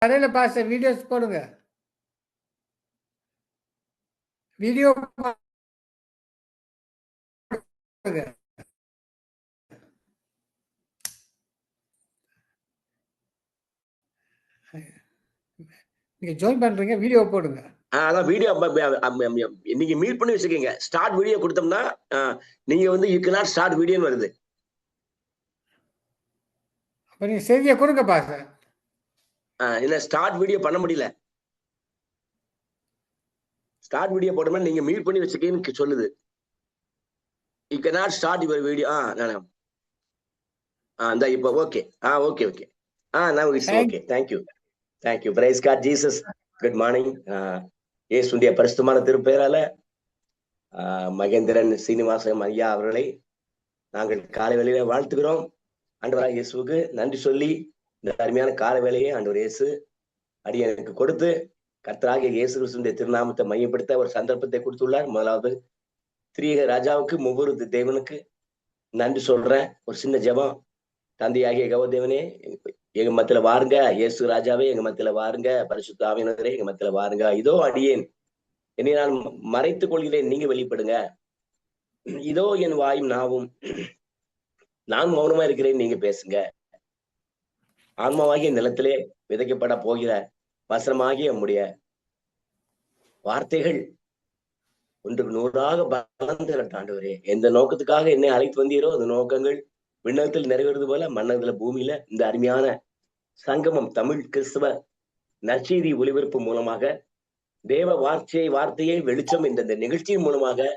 கடையில பாச வீடியோஸ் போடுங்க. வீடியோ போடுங்க. நீங்க ஜாயின் பண்றீங்க, வீடியோ போடுங்க. அதான் வீடியோ நீங்க மீட் பண்ணி வச்சுக்கீங்க. ஸ்டார்ட் வீடியோ கொடுத்தோம்னா நீங்க வந்து யூ cannot ஸ்டார்ட் வீடியோன்னு வருது. அப்ப நீங்க செய்தியை கொடுங்க பாச. இல்ல ஸ்டார்ட் வீடியோ பண்ண முடியல. ஸ்டார்ட் வீடியோ போட்டோம்னா நீங்க மியூட் பண்ணி வச்சுக்கீங்கன்னு சொல்லுது. You cannot start your video. இந்த இப்போ okay. Okay okay. now it's okay. Thank you. Thank you. Praise God Jesus. Good morning. இயேசுடைய பரிசுத்தமான திருப்பெயரால மகேந்திரன் சீனிவாசன் ஐயா அவர்களை நாங்கள் காலை வேளையில வாழ்த்துகிறோம். ஆண்டவராக இயேசுவுக்கு நன்றி சொல்லி இந்த அருமையான காலை வேளையை ஆண்டவர் இயேசு அடியனுக்கு கொடுத்து கர்த்தராகிய இயேசு கிறிஸ்துவின் திருநாமத்தை மையப்படுத்த ஒரு சந்தர்ப்பத்தை கொடுத்துள்ளார். முதலாவது திரியக ராஜாவுக்கு ஒவ்வொரு தேவனுக்கு நன்றி சொல்றேன். ஒரு சின்ன ஜெபம். தந்தையாகிய கவதேவனே எங்க மத்தியில வாருங்க. இயேசு ராஜாவே எங்க மத்தியில வாருங்க. பரிசுத்த ஆவியானவரே எங்க மத்தியில வாருங்க. இதோ அடியேன், என்னை நான் மறைத்துக் கொள்கிறேன், நீங்க வெளிப்படுங்க. இதோ என் வாயும் நாவும், நான் மௌனமா இருக்கிறேன், நீங்க பேசுங்க. ஆன்மாவாகிய நிலத்திலே விதைக்கப்பட போகிற வசனமாகிய நம்முடைய வார்த்தைகள் ஒன்றுக்கு 100ஆக பலன் ஆண்டவரே. எந்த நோக்கத்துக்காக என்னை அழைத்து வந்தீரோ அந்த நோக்கங்கள் விண்ணகத்தில் நிறைவேறது போல மன்னகத்துல பூமியில இந்த அருமையான சங்கமம் தமிழ் கிறிஸ்தவ நற்செய்தி ஒளிபரப்பு மூலமாக தேவ வார்த்தையை வெளிச்சம் என்ற நிகழ்ச்சியின் மூலமாக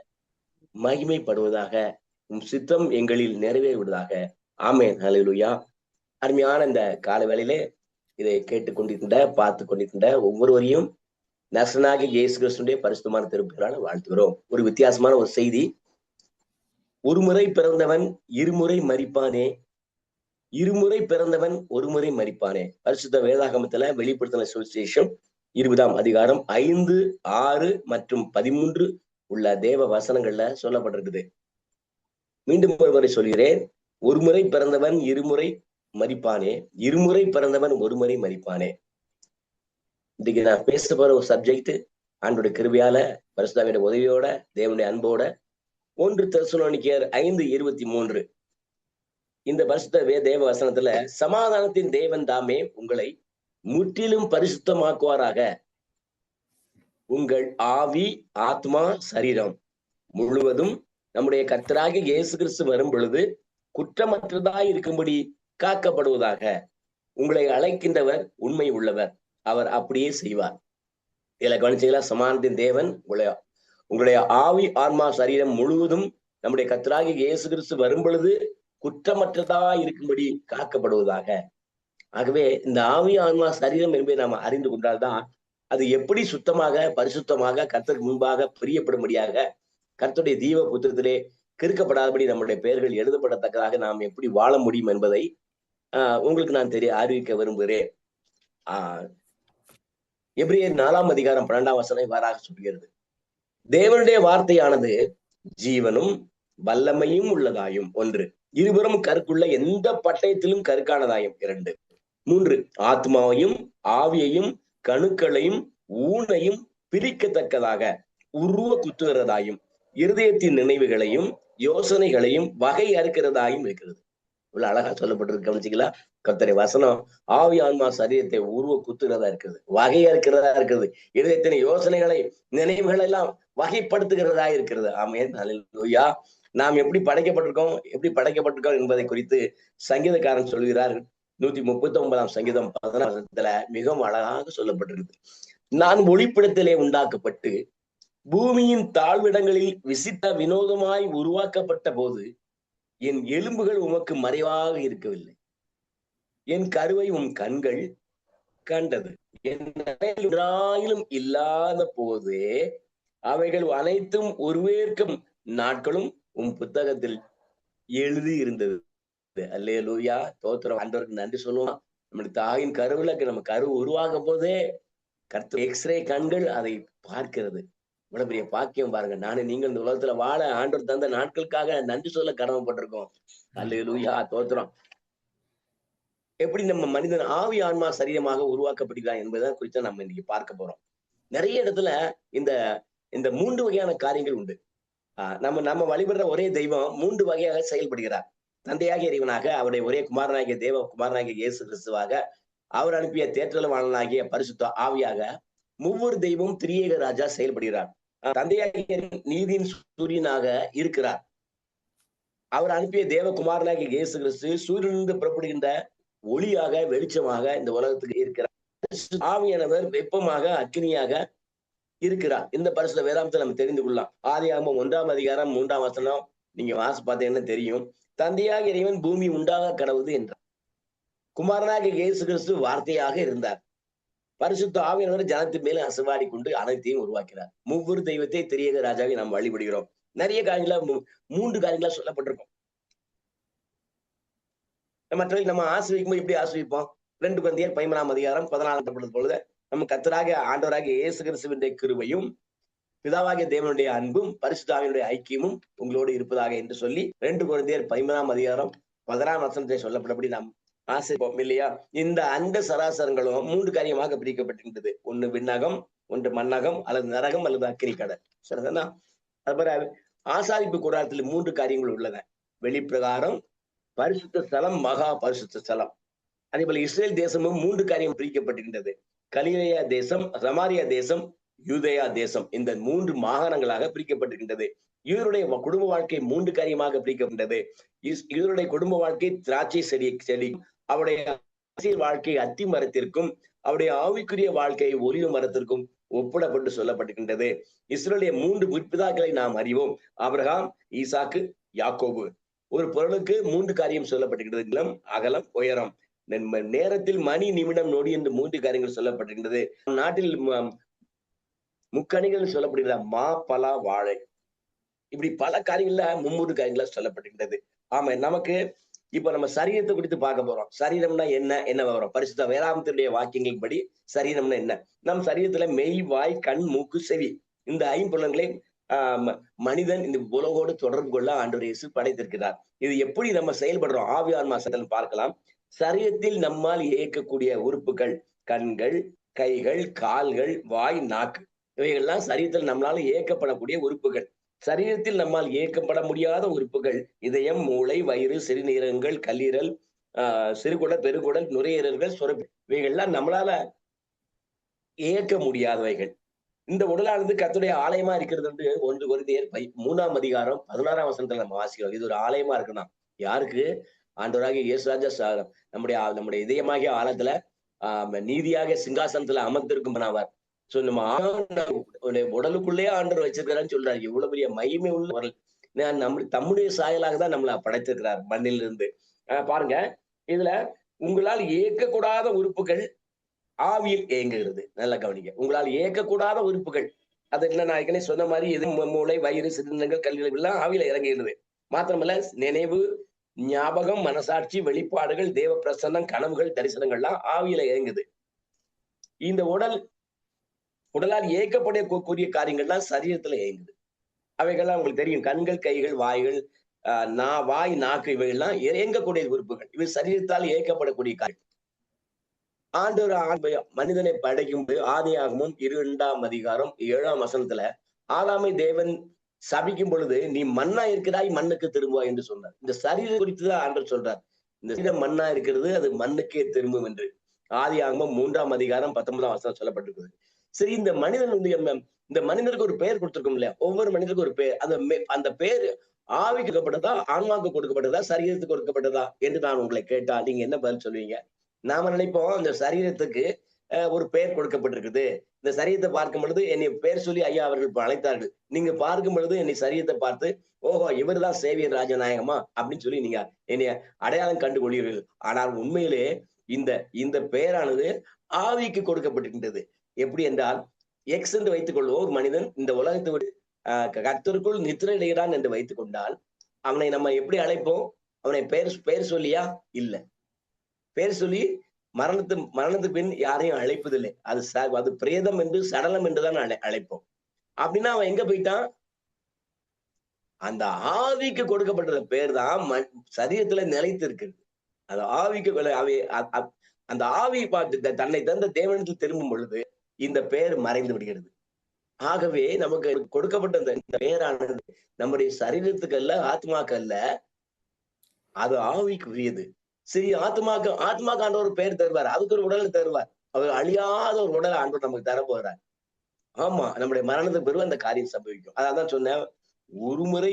மகிமைப்படுவதாக, உம் சித்தம் எங்களில் நிறைவேறுவதாக. ஆமேன். ஹல்லேலூயா. அருமையான இந்த கால வேளையிலே இதை கேட்டுக்கொண்டிருக்கின்ற பார்த்து கொண்டிருக்கின்ற ஒவ்வொருவரையும் நசனாகிய இயேசு கிறிஸ்துவினுடைய பரிசுத்தமான திருப்பெயரால வாழ்த்துகிறோம். ஒரு வித்தியாசமான ஒரு செய்தி. ஒருமுறை பிறந்தவன் இருமுறை மரிப்பானே, இருமுறை பிறந்தவன் ஒருமுறை மரிப்பானே. பரிசுத்த வேதாகமத்துல வெளிப்படுத்தின சுவிசேஷம் 20ஆம் அதிகாரம் 5, 6 மற்றும் 13 உள்ள தேவ வசனங்கள்ல சொல்லப்பட்டிருக்குது. மீண்டும் ஒருமுறை சொல்கிறேன். ஒருமுறை பிறந்தவன் இருமுறை மரிப்பானே, இருமுறை பிறந்தவன் ஒருமுறை மரிப்பானே. இன்னைக்கு நான் பேச போற ஒரு சப்ஜெக்ட் ஆண்டோடைய கிருபையால பரிசுத்தாவியோட உதவியோட தேவனுடைய அன்போட 1 தெசலோனிக்கேயர் 5:23 இந்த பரிசுத்த தேவ வசனத்துல, சமாதானத்தின் தேவன் தாமே உங்களை முற்றிலும் பரிசுத்தமாக்குவாராக. உங்கள் ஆவி, ஆத்மா, சரீரம் முழுவதும் நம்முடைய கர்த்தராகிய இயேசு கிறிஸ்து வரும் பொழுது குற்றமற்றதாய் இருக்கும்படி காக்கப்படுவதாக. உங்களை அழைக்கின்றவர் உண்மை உள்ளவர், அவர் அப்படியே செய்வார். இதுல கவனிச்சீங்களா? சமாதானத்தின் தேவன் உங்களுடைய ஆவி, ஆன்மா, சரீரம் முழுவதும் நம்முடைய கர்த்தராகிய இயேசு கிறிஸ்து வரும் பொழுது குற்றமற்றதா இருக்கும்படி காக்கப்படுவதாக. ஆகவே இந்த ஆவி, ஆன்மா, சரீரம் என்பதை நாம் அறிந்து கொண்டால்தான் அது எப்படி சுத்தமாக பரிசுத்தமாக கர்த்தருக்கு முன்பாக பிரியப்படும்படியாக கர்த்தருடைய தீவ புத்திரத்திலே கிறுக்கப்படாதபடி நம்முடைய பெயர்கள் எழுதப்படத்தக்கதாக நாம் எப்படி வாழ முடியும் என்பதை உங்களுக்கு நான் அறிவிக்க விரும்புகிறேன். எபிரேயர் 4ஆம் அதிகாரம் 12ஆம் வசனம் இவ்வாறாக சொல்கிறது. தேவனுடைய வார்த்தையானது ஜீவனும் வல்லமையும் உள்ளதாயும் 1, இருபுறம் கருக்குள்ள எந்த பட்டயத்திலும் கருக்கானதாயும் 2, 3, ஆத்மாவையும் ஆவியையும் கணுக்களையும் ஊனையும் பிரிக்கத்தக்கதாக உருவ குத்துகிறதாயும் இருதயத்தின் நினைவுகளையும் யோசனைகளையும் வகை அறுக்கிறதாயும் இருக்கிறது. இவ்வளவு அழகா சொல்லப்பட்டிருக்கு. கவனிச்சிங்களா? கர்த்தருடைய வசனம் ஆவி, ஆன்மா, சரீரத்தை உருவ குத்துகிறதா இருக்கிறது, வகை அறுக்கிறதா இருக்கிறது, இருதயத்தின் யோசனைகளை நினைவுகள் எல்லாம் வகைப்படுத்துகிறதா இருக்கிறது. ஆமென். ஹல்லேலூயா. நாம் எப்படி படைக்கப்பட்டிருக்கோம் என்பதை குறித்து சங்கீதக்காரன் சொல்கிறார். 139ஆம் சங்கீதம் 14 மிகவும் அழகாக சொல்லப்பட்டிருக்கு. நான் ஒளிப்பிடத்திலே உண்டாக்கப்பட்டு பூமியின் தாழ்விடங்களில் விசித்த வினோதமாய் உருவாக்கப்பட்ட போது என் எலும்புகள் உமக்கு மறைவாக இருக்கவில்லை. என் கருவை உன் கண்கள் கண்டது. என் இல்லாத போதே அவைகள் அனைத்தும் உருவேற்கும் நாட்களும் உன் புத்தகத்தில் எழுதி இருந்தது. அல்லேலூயா. தோத்திரம். ஆண்டவருக்கு நன்றி சொல்லுவோம். நம்முடைய தாயின் கருவுல நம்ம கரு உருவாகும் போதே கர்த்தர் எக்ஸ்ரே கண்கள் அதை பார்க்கிறது. இவ்வளவு பெரிய பாக்கியம் பாருங்க. நானும் நீங்கள் இந்த உலகத்துல வாழ ஆண்டவர் தந்த நாட்களுக்காக நன்றி சொல்ல கடமைப்பட்டிருக்கோம். அல்லேலூயா. தோத்திரம். எப்படி நம்ம மனிதன் ஆவி ஆன்மா சரீரமாக உருவாக்கப்படுகிறான் என்பதை குறித்து நம்ம இன்னைக்கு பார்க்க போறோம். நிறைய இடத்துல இந்த இந்த 3 வகையான காரியங்கள் உண்டு. நம்ம நம்ம வழிபடுற ஒரே தெய்வம் 3 வகையாக செயல்படுகிறார். தந்தையாகிய இறைவனாக, அவருடைய ஒரே குமாரனாகிய குமாரனாகிய இயேசு கிறிஸ்துவாக, அவர் அனுப்பிய தேற்றரவாளனாகிய பரிசுத்த ஆவியாக, ஒவ்வொரு தெய்வமும் திரியேக ராஜா செயல்படுகிறார். தந்தையாகிய நீதியின் சூரியனாக இருக்கிறார். அவர் அனுப்பிய தேவகுமாரனாகிய இயேசு கிறிஸ்து சூரியனிலிருந்து புறப்படுகின்ற ஒளியாக, வெளிச்சமாக இந்த உலகத்துக்கு இருக்கிறார். ஆவியானவர் வெப்பமாக, அக்கினியாக இருக்கிறார். இந்த பரிசுத்த வேதாந்தத்தை நம்ம தெரிந்து கொள்ளலாம். ஆதியாகமம் 1ஆம் அதிகாரம் 3ஆம் வசனம் நீங்க வாசி பார்த்தீங்கன்னா தெரியும். தந்தையாக இறைவன் பூமி உண்டாக கடவுது என்றார். குமாரனாக இயேசு கிறிஸ்து வார்த்தையாக இருந்தார். பரிசுத்த ஆவியானவர் ஜனத்தின் மேல அசைவாடி கொண்டு அனைத்தையும் உருவாக்கிறார். ஒவ்வொரு தெய்வத்தை திரியேக ராஜாவை நாம் வழிபடுகிறோம். நிறைய காரியங்களா 3 காரியங்களா சொல்லப்பட்டிருக்கும். மற்றவை நம்ம ஆசிரியக்கும் போது எப்படி ஆசிரியப்போம்? 2 கொரிந்தியர் 11ஆம் அதிகாரம் 14 பொழுது நம்ம கர்த்தராக ஆண்டவராகிய இயேசு கிறிஸ்துவினுடைய கிருபையும் பிதாவாகிய தேவனுடைய அன்பும் பரிசுத்த ஆவியினுடைய ஐக்கியமும் உங்களோடு இருப்பதாக என்று சொல்லி 2 கொரிந்தியர் 11ஆம் அதிகாரம் 16ஆம் வசனத்தை சொல்லப்பட்டபடி நாம் ஆசிரிப்போம் இல்லையா? இந்த அண்ட சராசரங்களும் 3 காரியமாக பிரிக்கப்பட்டிருந்தது. ஒன்று விண்ணகம், ஒன்று மண்ணகம், அல்லது நரகம், அல்லது அக்கினி கடல். சரிதானா? அதுபோல ஆசாரிப்பு கூடாரத்தில் 3 காரியங்கள் உள்ளன. வெளிப்பிரகாரம், பரிசுத்த ஸ்தலம், மகா பரிசுத்த ஸ்தலம். அதே போல இஸ்ரேல் தேசமும் 3 காரியம் பிரிக்கப்பட்டிருந்தது. கலிலேயா தேசம், சமாரியா தேசம், யூதேயா தேசம். இந்த 3 மாகாணங்களாக பிரிக்கப்பட்டிருக்கின்றது. இவருடைய குடும்ப வாழ்க்கை 3 காரியமாக பிரிக்கப்பட்டது. இவருடைய குடும்ப வாழ்க்கை திராட்சை செடி, அவருடைய அரசியல் வாழ்க்கை அத்தி மரத்திற்கும், அவருடைய ஆவிக்குரிய வாழ்க்கை ஒலிவ மரத்திற்கும் ஒப்பிடப்பட்டு சொல்லப்பட்டிருக்கின்றது. இஸ்ரேலுடைய 3 முற்பிதாக்களை நாம் அறிவோம். ஆபிரகாம், ஈசாக்கு, யாக்கோபு. ஒரு பொருளுக்கு 3 காரியம் சொல்லப்பட்டிருக்கிறது. நிலம், அகலம், உயரம். நேரத்தில் மணி, நிமிடம், நொடி என்று 3 காரியங்கள் சொல்லப்பட்டிருக்கிறது. நாட்டில் முக்கணிகள் சொல்லப்படுகிறது. மா, பலா, வாழை. இப்படி பல காரியங்கள்ல 3 காரியங்களா சொல்லப்பட்டிருக்கிறது. ஆமா, நமக்கு இப்ப நம்ம சரீரத்தை குறித்து பார்க்க போறோம். சரீரம்னா என்ன வரும்? பரிசுத்த வேதாகமத்தினுடைய வாக்கியங்களின் படி சரீரம்னா என்ன? நம் சரீரத்துல மெய், வாய், கண், மூக்கு, செவி, இந்த 5 புலன்களை மனிதன் இந்த உலகோடு தொடர்பு கொள்ள ஆண்டவர் இயேசு படைத்திருக்கிறார். இது எப்படி நம்ம செயல்படுறோம்? ஆவி ஆன்மா சட்டத்தில் பார்க்கலாம். சரீரத்தில் நம்மால் இயக்கக்கூடிய உறுப்புகள் கண்கள், கைகள், கால்கள், வாய், நாக்கு, இவைகள்லாம் சரீரத்தில் நம்மளால இயக்கப்படக்கூடிய உறுப்புகள். சரீரத்தில் நம்மால் இயக்கப்பட முடியாத உறுப்புகள் இதயம், மூளை, வயிறு, சிறுநீரகங்கள், கல்லீரல், சிறுகுடல், பெருகுடல், நுரையீரல்கள், சுரப்பி, இவைகள்லாம் நம்மளால இயக்க முடியாதவைகள். இந்த உடலானது கர்த்தருடைய ஆலயமா இருக்கிறது என்று 1 கொரிந்தியர் 3ஆம் அதிகாரம் 16ஆம் வசனத்துல நம்ம வாசிக்கிறோம். இது ஒரு ஆலயமா இருக்கணும். யாருக்கு? ஆண்டவராகிய இயேசு ராஜா நம்முடைய இதயமாகிய ஆழத்துல நீதியாக சிங்காசனத்துல அமர்ந்திருக்கும் அவர். சோ நம்ம உடலுக்குள்ளேயே ஆண்டவர் வச்சிருக்கிறான்னு சொல்றாரு. எவ்வளவு பெரிய மகிமை உள்ள தம்முடைய சாயலாக தான் நம்மளை படைத்திருக்கிறார் மண்ணிலிருந்து. பாருங்க, இதுல உங்களால் இயக்கக்கூடாத உறுப்புகள் ஆவியில் இயங்குகிறது. நல்லா கவனிங்க. உங்களால் இயக்கக்கூடாத உறுப்புகள், அது என்ன, நான் ஏற்கனவே சொன்ன மாதிரி இது மூளை, வயிறு, சிறுநீரகங்கள், கல்லீரல் எல்லாம் ஆவியில இறங்குகிறது. மாத்திரமல்ல, நினைவு, ஞாபகம், மனசாட்சி, வெளிப்பாடுகள், தேவ பிரசன்னம், கனவுகள், தரிசனங்கள்லாம் ஆவியில இயங்குது. இந்த உடலால் இயக்கப்படக்கூடிய காரியங்கள்லாம் சரீரத்துல இயங்குது. அவைகள்லாம் உங்களுக்கு தெரியும். கண்கள், கைகள், வாய்கள், வாய், நாக்கு, இவைகள்லாம் இயங்கக்கூடிய உறுப்புகள். இவை சரீரத்தால் இயக்கப்படக்கூடிய காரியம். ஆண்டவர் மனிதனை படைக்கும் ஆதியாகமம் 2ஆம் அதிகாரம் 7ஆம் வசனத்துல ஆதாமை தேவன் சபிக்கும் பொழுது, நீ மண்ணா இருக்கிறாய், மண்ணுக்கு திரும்புவா என்று சொன்னார். இந்த சரீரம் குறித்துதான் ஆண்டவர் சொல்றார். இந்த சரீரம் மண்ணா இருக்கிறது, அது மண்ணுக்கே திரும்பும் என்று ஆதியாகமம் 3ஆம் அதிகாரம் 19ஆம் வசனம் சொல்லப்பட்டிருக்குது. சரி, இந்த மனிதனுக்கு ஒரு பெயர் கொடுத்திருக்கோம் இல்லையா? ஒவ்வொரு மனிதனுக்கு ஒரு பெயர். அந்த பெயர் ஆவிக்கு கொடுக்கப்பட்டதா, ஆன்மாவுக்கு கொடுக்கப்பட்டதா, சரீரத்துக்கு கொடுக்கப்பட்டதா என்று நான் உங்களை கேட்டா நீங்க என்ன பதில் சொல்லுவீங்க? நாம நினைப்போம், இந்த சரீரத்துக்கு ஒரு பெயர் கொடுக்கப்பட்டிருக்குது. இந்த சரீரத்தை பார்க்கும் பொழுது என்னை பெயர் சொல்லி ஐயா அவர்கள் அழைத்தார்கள். நீங்க பார்க்கும் பொழுது என்னை சரீரத்தை பார்த்து, ஓஹோ, இவர் தான் சேவியர் ராஜநாயகமா அப்படின்னு சொல்லி நீங்க என்னை அடையாளம் கண்டு கொள்வீர்கள். ஆனால் உண்மையிலே இந்த பெயரானது ஆவிக்கு கொடுக்கப்பட்டிருக்கின்றது. எப்படி என்றால், எக்ஸ் என்று வைத்துக் கொள்வோம். ஒரு மனிதன் இந்த உலகத்தை விட்டு கர்த்தருக்குள் நித்திரையிடுகிறான் என்று வைத்துக் கொண்டால், அவனை நம்ம எப்படி அழைப்போம்? அவனை பெயர் சொல்லியா? இல்ல. பெயர் சொல்லி மரணத்துக்கு பின் யாரையும் அழைப்பதில்லை. அது பிரேதம் என்று, சடலம் என்றுதான் அழைப்போம். அப்படின்னா அவன் எங்க போயிட்டான்? அந்த ஆவிக்கு கொடுக்கப்பட்ட பெயர் தான் சரீரத்துல நிலைத்து இருக்கிறது. அந்த ஆவிக்கு அந்த ஆவி பார்த்து தன்னை தந்த தேவனிடத்தில் திரும்பும் பொழுது இந்த பெயர் மறைந்து விடுகிறது. ஆகவே நமக்கு கொடுக்கப்பட்ட இந்த பெயரானது நம்முடைய சரீரத்துக்கு அல்ல, ஆத்மாக்கு அல்ல, அது ஆவிக்குரியது. சரி, ஆத்மாக்கு ஆண்டவர் ஒரு பெயர் தருவார், அதுக்கு ஒரு உடலை தருவார். அவர் அழியாத ஒரு உடலை ஆண்டவர் நமக்கு தர போகிறார். ஆமா, நம்முடைய மரணத்துக்கு பிறகு அந்த காரியம் சம்பவிக்கும். அதான் சொன்னேன், ஒருமுறை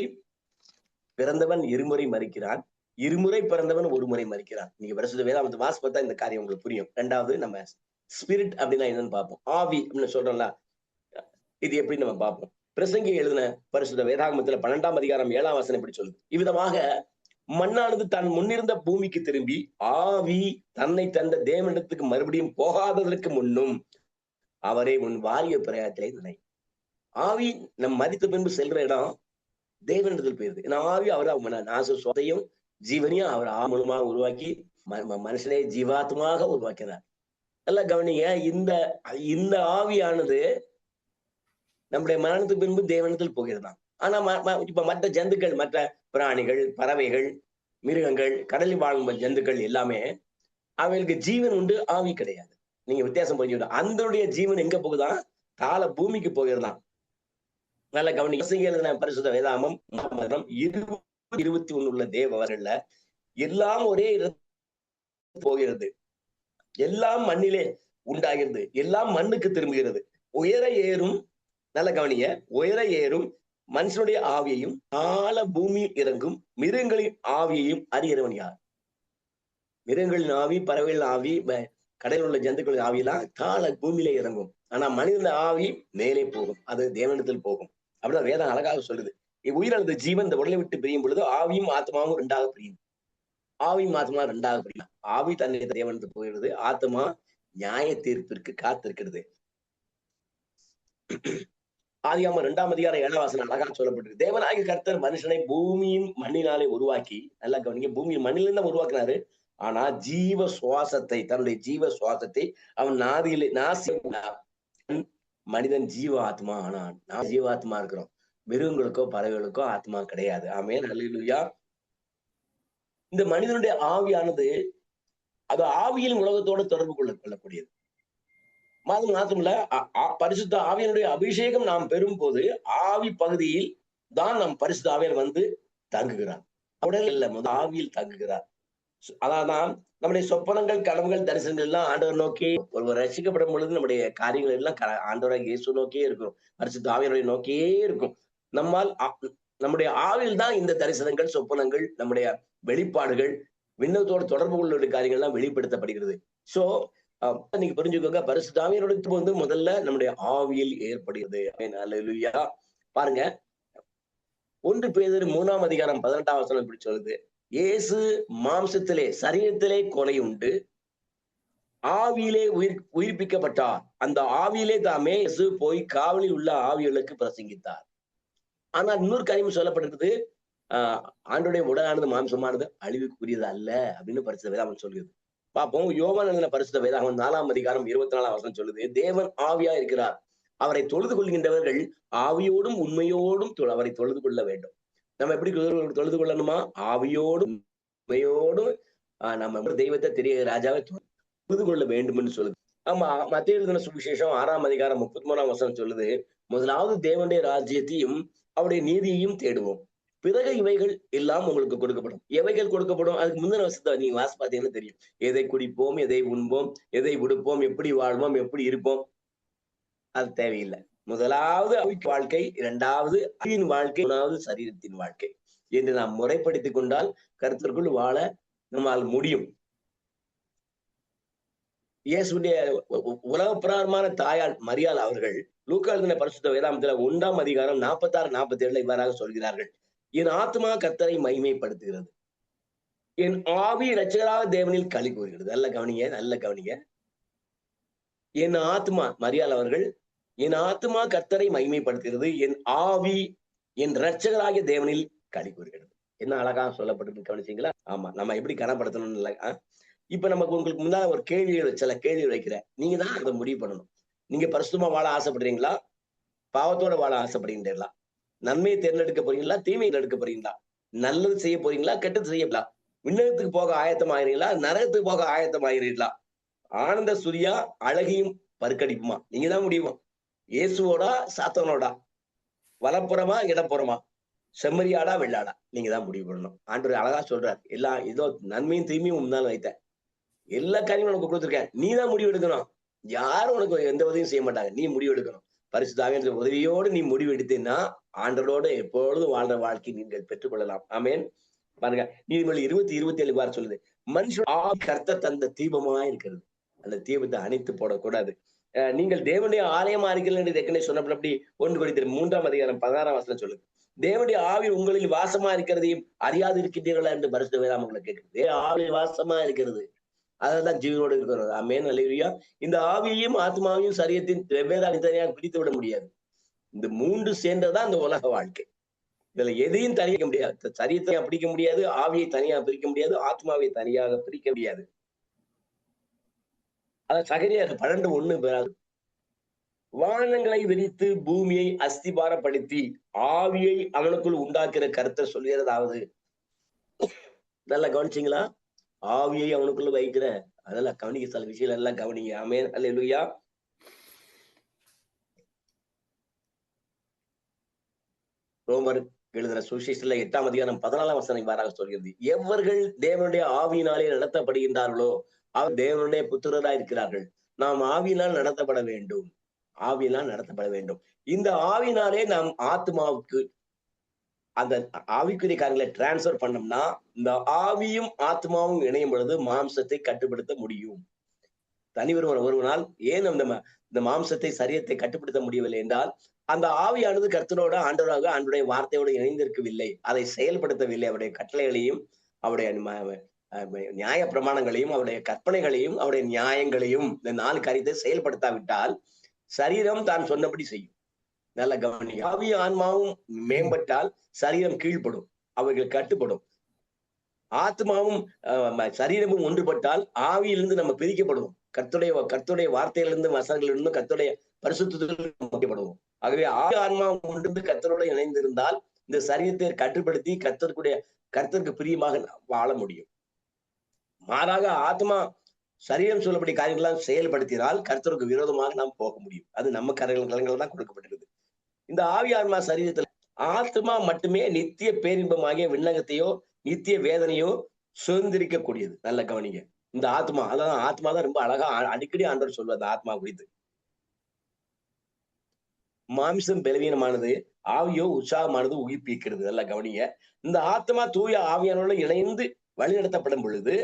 பிறந்தவன் இருமுறை மரிக்கிறான், இருமுறை பிறந்தவன் ஒரு முறை மரிக்கிறான். நீங்க பரிசுத்த வேதாகமத்தை வாசி பார்த்தா இந்த காரியம் உங்களுக்கு புரியும். ரெண்டாவது, நம்ம ஸ்பிரிட் அப்படின்னா என்னன்னு பார்ப்போம். ஆவி அப்படின்னு சொல்றோம்ல, இது எப்படி நம்ம பார்ப்போம். பிரசங்கி எழுதின பரிசுத்த வேதாகமத்துல 12ஆம் அதிகாரம் 7ஆம் வசனம் இப்படி சொல்லுது, இவ்விதமாக மண்ணானது தன் முன்னிருந்த பூமிக்கு திரும்பி ஆவி தன்னை தந்த தேவனிடத்துக்கு மறுபடியும் போகாததற்கு முன்னும் அவரே உன் வாலிய பிரயாத்திலே நினை. ஆவி நம் மதித்த பின்பு செல்ற இடம் தேவனிடத்தில் போயிருது. ஏன்னா ஆவி அவர் நாசத்தையும் ஜீவனையும் அவர் மூலமாக உருவாக்கி மனுஷனை ஜீவாத்மாக உருவாக்கினார். நல்லா கவனிங்க, இந்த ஆவியானது நம்முடைய மரணத்துக்கு பின்பு தேவனிடத்தில் போகிறதாம். ஆனா இப்ப மற்ற ஜந்துக்கள், மற்ற பிராணிகள், பறவைகள், மிருகங்கள், கடலில் வாழும் ஜந்துக்கள் எல்லாமே அவைகளுக்கு ஜீவன் உண்டு, ஆவி கிடையாது. நீங்க வித்தியாசம் புரிஞ்சுக்கிட்டோம். அந்த ஜீவன் எங்க போகுதான்? கால பூமிக்கு போகிறதாம். நல்ல கவனிங்க, பரிசுத்த வேதாகமம் 21 உள்ள தேவர்கள்ல எல்லாம் ஒரே போகிறது, எல்லாம் மண்ணிலே உண்டாகிறது, எல்லாம் மண்ணுக்கு திரும்புகிறது. உயர ஏறும், நல்ல கவனிங்க, உயர ஏறும் மனுஷனுடைய ஆவியையும் கால பூமியில் இறங்கும் மிருகங்களின் ஆவியையும் அறிகிறவன் யார்? மிருகங்களின் ஆவி, பறவைகளின் ஆவி, கடலில் உள்ள ஜந்துக்களின் ஆவியெல்லாம் கால பூமியிலே இறங்கும். ஆனா மனிதன ஆவி மேலே போகும், அது தேவனிடத்தில் போகும். அப்படிதான் வேதம் அழகாக சொல்லுது. உயிரானது ஜீவன் இந்த உடலை விட்டு பிரியும் பொழுது ஆவியும் ஆத்மாவும் ரெண்டாக பிரியும். ஆவியும் ஆத்மா ரெண்டாக பிரியும். ஆவி தன்னை தேவனிடத்தில் போகிறது, ஆத்மா நியாய தீர்ப்பிற்கு காத்திருக்கிறது. ஆதியாகமம் 2ஆம் அதிகாரம் 7ஆம் வசனம் அழகா சொல்லப்பட்டிருக்கு. தேவனாகிய கர்த்தர் மனுஷனை பூமியின் மண்ணினாலே உருவாக்கி, நல்லா கவனிங்க, பூமியின் மண்ணிலிருந்து தான் உருவாக்குனாரு. ஆனா ஜீவ சுவாசத்தை, தன்னுடைய ஜீவ சுவாசத்தை அவன் நாசி மனிதன் ஜீவ ஆத்மா ஆனான். நான் ஜீவாத்மா இருக்கிறோம், மிருகங்களுக்கோ பறவைகளுக்கோ ஆத்மா கிடையாது. ஆமென், அல்லேலூயா. இந்த மனிதனுடைய ஆவியானது அது ஆவியின் உலகத்தோட தொடர்பு கொள்ளக்கூடியது. மாத்திரமல்ல, பரிசுத்த ஆவியனுடைய அபிஷேகம் நாம் பெறும் போது ஆவி பகுதியில் தான் நம் பரிசுத்த ஆவியர் வந்து தங்குகிறார். உடல் இல்ல, ஆவியில் தங்குகிறார். அதான் நம்முடைய சொப்பனங்கள், கனவுகள், தரிசனங்கள் எல்லாம் ஆண்டவர் நோக்கி, ஒரு ரசிக்கப்படும் பொழுது நம்முடைய காரியங்கள் எல்லாம் ஆண்டவராக இயேசு நோக்கியே இருக்கும், பரிசுத்த ஆவியனுடைய நோக்கியே இருக்கும். நம்முடைய ஆவியில் தான் இந்த தரிசனங்கள், சொப்பனங்கள், நம்முடைய வெளிப்பாடுகள், விண்ணத்தோட தொடர்பு கொள்ள காரியங்கள் எல்லாம் வெளிப்படுத்தப்படுகிறது. சோ நீங்க புரிஞ்சுக்கோங்க, பரிசுத்த ஆவியனுடைய வந்து முதல்ல நம்முடைய ஆவியில் ஏற்படுகிறது. அல்லேலூயா. பாருங்க, 1 பேதுரு 3ஆம் அதிகாரம் 18ஆம் வசனம் இப்படி சொல்லுது, இயேசு மாம்சத்திலே, சரீரத்திலே கொலை உண்டு, ஆவியிலே உயிர்ப்பிக்கப்பட்டார். அந்த ஆவியிலே தாமே இயேசு போய் காவலில் உள்ள ஆவிகளுக்கு பிரசங்கித்தார். ஆனா இன்னொரு காரியம் சொல்லப்பட்டிருக்குது, ஆண்டோடைய உடலானது, மாம்சமானது அழிவுக்குரியது அல்ல அப்படின்னு பரிசுத்த வேதாகமம் சொல்லுது. பார்ப்போம். யோவான் எழுதின பரிசுத்த வேதாகமம் 4ஆம் அதிகாரம் 24ஆம் வசனம் சொல்லுது, தேவன் ஆவியா இருக்கிறார், அவரை தொழுது கொள்கின்றவர்கள் ஆவியோடும் உண்மையோடும் அவரை தொழுது கொள்ள வேண்டும். நம்ம எப்படி தொழுது கொள்ளணுமா? ஆவியோடும் உண்மையோடும் நம்ம தெய்வத்தை, தெரிய ராஜாவை தொழுது கொள்ள வேண்டும் என்று சொல்லுது. ஆமா, மத்தேயு எழுதின சுவிசேஷம் 6ஆம் அதிகாரம் 33ஆம் வசனம் சொல்லுது, முதலாவது தேவனுடைய ராஜ்யத்தையும் அவருடைய நீதியையும் தேடுவோம், பிறகு இவைகள் எல்லாம் உங்களுக்கு கொடுக்கப்படும். எவைகள் கொடுக்கப்படும்? அதுக்கு முந்தின வருஷத்தை நீங்க வாசி பார்த்தீங்கன்னா தெரியும். எதை குடிப்போம், எதை உண்போம், எதை உடுப்போம், எப்படி வாழ்வோம், எப்படி இருப்போம், அது தேவையில்லை. முதலாவது வாழ்க்கை, 2வது அறிவின் வாழ்க்கை, 3வது சரீரத்தின் வாழ்க்கை என்று நாம் முறைப்படுத்திக் கொண்டால் கர்த்தருக்குள் வாழ நம்மால் முடியும். இயேசுடைய உலக பிரகாரமான தாயார் மரியாள் அவர்கள் லூக்கா எழுதின பரிசுத்த வேதாகமத்துல 1ஆம் அதிகாரம் 46, 47 இவ்வாறாக சொல்கிறார்கள், என் ஆத்மா கர்த்தரை மகிமைப்படுத்துகிறது, என் ஆவி இரட்சகராக தேவனில் களி கூறுகிறது. நல்ல கவனிங்க, நல்ல கவனிங்க. என் ஆத்மா, மரியாள் அவர்கள், என் ஆத்மா கர்த்தரை மகிமைப்படுத்துகிறது, என் ஆவி என் இரட்சகராகிய தேவனில் களி கூறுகிறது. என்ன அழகா சொல்லப்பட்டு கவனிச்சீங்களா? ஆமா, நம்ம எப்படி கனப்படுத்தணும் இல்ல. இப்ப நமக்கு உங்களுக்கு முன்னால ஒரு சில கேள்வி வைக்கிறேன், நீங்க தான் அதை முடிவு பண்ணணும். நீங்க பரிசுத்தமா வாழ ஆசைப்படுறீங்களா? பாவத்தோட வாழ ஆசைப்படுறீங்களா? நன்மையை தேர்ந்தெடுக்க போறீங்களா? தீமையை எடுக்க போறீங்களா? நல்லது செய்ய போறீங்களா? கெட்டது செய்யலாம்? விண்ணகத்துக்கு போக ஆயத்தமாகிறீங்களா, நரகத்துக்கு போக ஆயத்தமாகிறீர்களா? ஆனந்த சுரியா அழகையும் பருக்கடிப்புமா, நீங்க தான் முடியுமா? இயேசுவோடா சாத்தானோடா? வலப்புறமா இடப்புறமா? செம்மறியாடா வெள்ளாடா? நீங்க தான் முடிவு பண்ணணும். ஆண்டவர் அழகா சொல்றார், எல்லா இதோ நன்மையும் தீமையும் முன்னால் வைத்தேன், எல்லா காரியமும் உனக்கு கொடுத்திருக்கேன், நீ தான் முடிவு எடுக்கணும். யாரும் உனக்கு எந்த உதவியும் செய்ய மாட்டாங்க, நீ முடிவு எடுக்கணும். பரிசுத்த ஆவியானவருடைய உதவியோடு நீ முடிவு எடுத்தீன்னா ஆண்டவரோடு எப்பொழுதும் வாழ்ற வாழ்க்கை நீங்கள் பெற்றுக்கொள்ளலாம். ஆமென். பாருங்க, நீதிமொழி 20:27 வார சொல்லுது, மனுஷன் கர்த்தர் தந்த தீபமா இருக்கிறது, அந்த தீபத்தை அணைத்து போடக்கூடாது. நீங்கள் தேவனுடைய ஆலயமா இருக்கிறீர்கள் என்று ஏற்கனவே சொன்னபடி 1 கொரிந்தியர் 3:16 சொல்லுது. தேவனுடைய ஆவி உங்களில் வாசமா இருக்கிறதையும் அறியாது இருக்கின்றீர்களா என்று பரிசுத்த வேதாகமம் உங்களை கேட்கிறது. ஆவி வாசமா இருக்கிறது, அததான் ஜீவனோடு இருக்கிறது. ஆமென், அல்லேலூயா. இந்த ஆவியையும் ஆத்மாவையும் சரீரத்தின் வெவ்வேறு தனித்தனியாக பிரித்து விட முடியாது. இந்த 3 சேர்ந்ததுதான் இந்த உலக வாழ்க்கை. இதுல எதையும் தனியாக முடியாது. சரீரத்தை பிரிக்க முடியாது, ஆவியை தனியாக பிரிக்க முடியாது, ஆத்மாவை தனியாக பிரிக்க முடியாது. அதான் சகரியார் 12:1 வானங்களை விரித்து பூமியை அஸ்திபாரப்படுத்தி ஆவியை அவனுக்குள் உண்டாக்குற கர்த்தர் சொல்கிறதாவது. நல்லா கவனிச்சீங்களா? ஆவியை அவனுக்குள்ள வைக்கிற, அதெல்லாம் கவனிக்க, சில விஷயம் எல்லாம் கவனிங்க. ஆமென், அல்லேலூயா. ரோமர் எழுதுற சுவிசேஷத்துல 8:14 இவ்வாறாக சொல்கிறது, எவர்கள் தேவனுடைய ஆவியினாலே நடத்தப்படுகின்றார்களோ அவர் தேவனுடைய புத்திரராய் இருக்கிறார்கள். நாம் ஆவியினால் நடத்தப்பட வேண்டும், ஆவியினால் நடத்தப்பட வேண்டும். இந்த ஆவியினாலே நாம் ஆத்மாவுக்கு அந்த ஆவிக்குரிய காரியங்களை டிரான்ஸ்பர் பண்ணோம்னா, இந்த ஆவியும் ஆத்மாவும் இணையும் பொழுது மாம்சத்தை கட்டுப்படுத்த முடியும். ஒருவனால் ஏன் இந்த மாம்சத்தை சரீரத்தை கட்டுப்படுத்த முடியவில்லை என்றால், அந்த ஆவியானது கர்த்தரோட ஆண்டவராக ஆண்டுடைய வார்த்தையோடு இணைந்திருக்கவில்லை, அதை செயல்படுத்தவில்லை. அவருடைய கட்டளைகளையும் அவருடைய நியாய பிரமாணங்களையும் அவருடைய கற்பனைகளையும் அவருடைய நியாயங்களையும் இந்த 4 காரியத்தை செயல்படுத்தாவிட்டால் சரீரம் தான் சொன்னபடி செய்யும். நல்ல கவனி, ஆவி ஆன்மாவும் மேம்பட்டால் சரீரம் கீழ்ப்படும், அவைகள் கட்டுப்படும். ஆத்மாவும் சரீரமும் ஒன்றுபட்டால் ஆவியிலிருந்து நம்ம பிரிக்கப்படுவோம். கர்த்தருடைய வார்த்தையிலிருந்து வசனங்களிலிருந்து கர்த்தருடைய பரிசுத்தத்திலிருந்து முக்கியப்படுவோம். ஆகவே ஆவி ஆன்மாவும் ஒன்று கர்த்தரோட இணைந்திருந்தால் இந்த சரீரத்தை கட்டுப்படுத்தி கர்த்தருக்கு பிரியமாக வாழ முடியும். மாறாக ஆத்மா சரீரம் சொல்லப்படி காரியங்களாம் செயல்படுத்தினால் கர்த்தருக்கு விரோதமாக நாம் போக முடியும். அது நம்ம கரங்கள் தான் கொடுக்கப்பட்டிருக்குது. இந்த ஆவி ஆன்மா சரீரத்துல ஆத்மா மட்டுமே நித்திய பேரின்பமாகிய விண்ணகத்தையோ நித்திய வேதனையோ சுதந்திரிக்க கூடியது. நல்ல கவனிங்க, இந்த ஆத்மா, அதான் ஆத்மா தான் ரொம்ப அழகா அடிக்கடி ஆண்டவர் சொல்வார் அந்த ஆத்மா குறித்து. மாமிசம் பலவீனமானது, ஆவியோ உற்சாகமானது, உயிர்ப்பிக்கிறது. நல்ல கவனிங்க, இந்த ஆத்மா தூய ஆவியானோட இணைந்து வழிநடத்தப்படும் பொழுது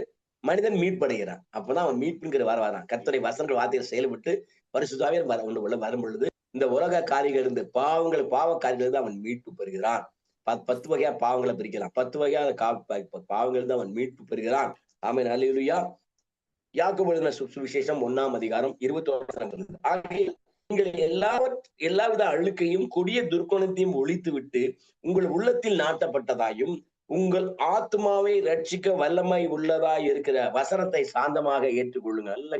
மனிதன் மீட்படைகிறான். அப்பதான் அவன் மீட்புங்கிற வரான். கர்த்தருடைய வசனங்கள் வார்த்தைகள் செயல்பட்டு பரிசுத்த ஆவியானவர் வரும் பொழுது இந்த உலக காரியங்கள் இருந்து பாவ காரியங்கள் இருந்து அவன் மீட்பு பெறுகிறான். 10 வகையா பாவங்களை பிரிக்கலாம். 10 வகையான பாவங்கள் இருந்து அவன் மீட்பு பெறுகிறான். ஆமென், அல்லேலூயா. யாக்கோபு எழுதின சுவிசேஷம் 1:21 ஆகிய நீங்கள் எல்லாவித அழுக்கையும் கொடிய துர்க்குணத்தையும் ஒழித்து விட்டு உங்கள் உள்ளத்தில் நாட்டப்பட்டதாயும் உங்கள் ஆத்மாவை ரட்சிக்க வல்லமை உள்ளதாய் இருக்கிற வசனத்தை சாந்தமாக ஏற்றுக்கொள்ளுங்க. அல்ல,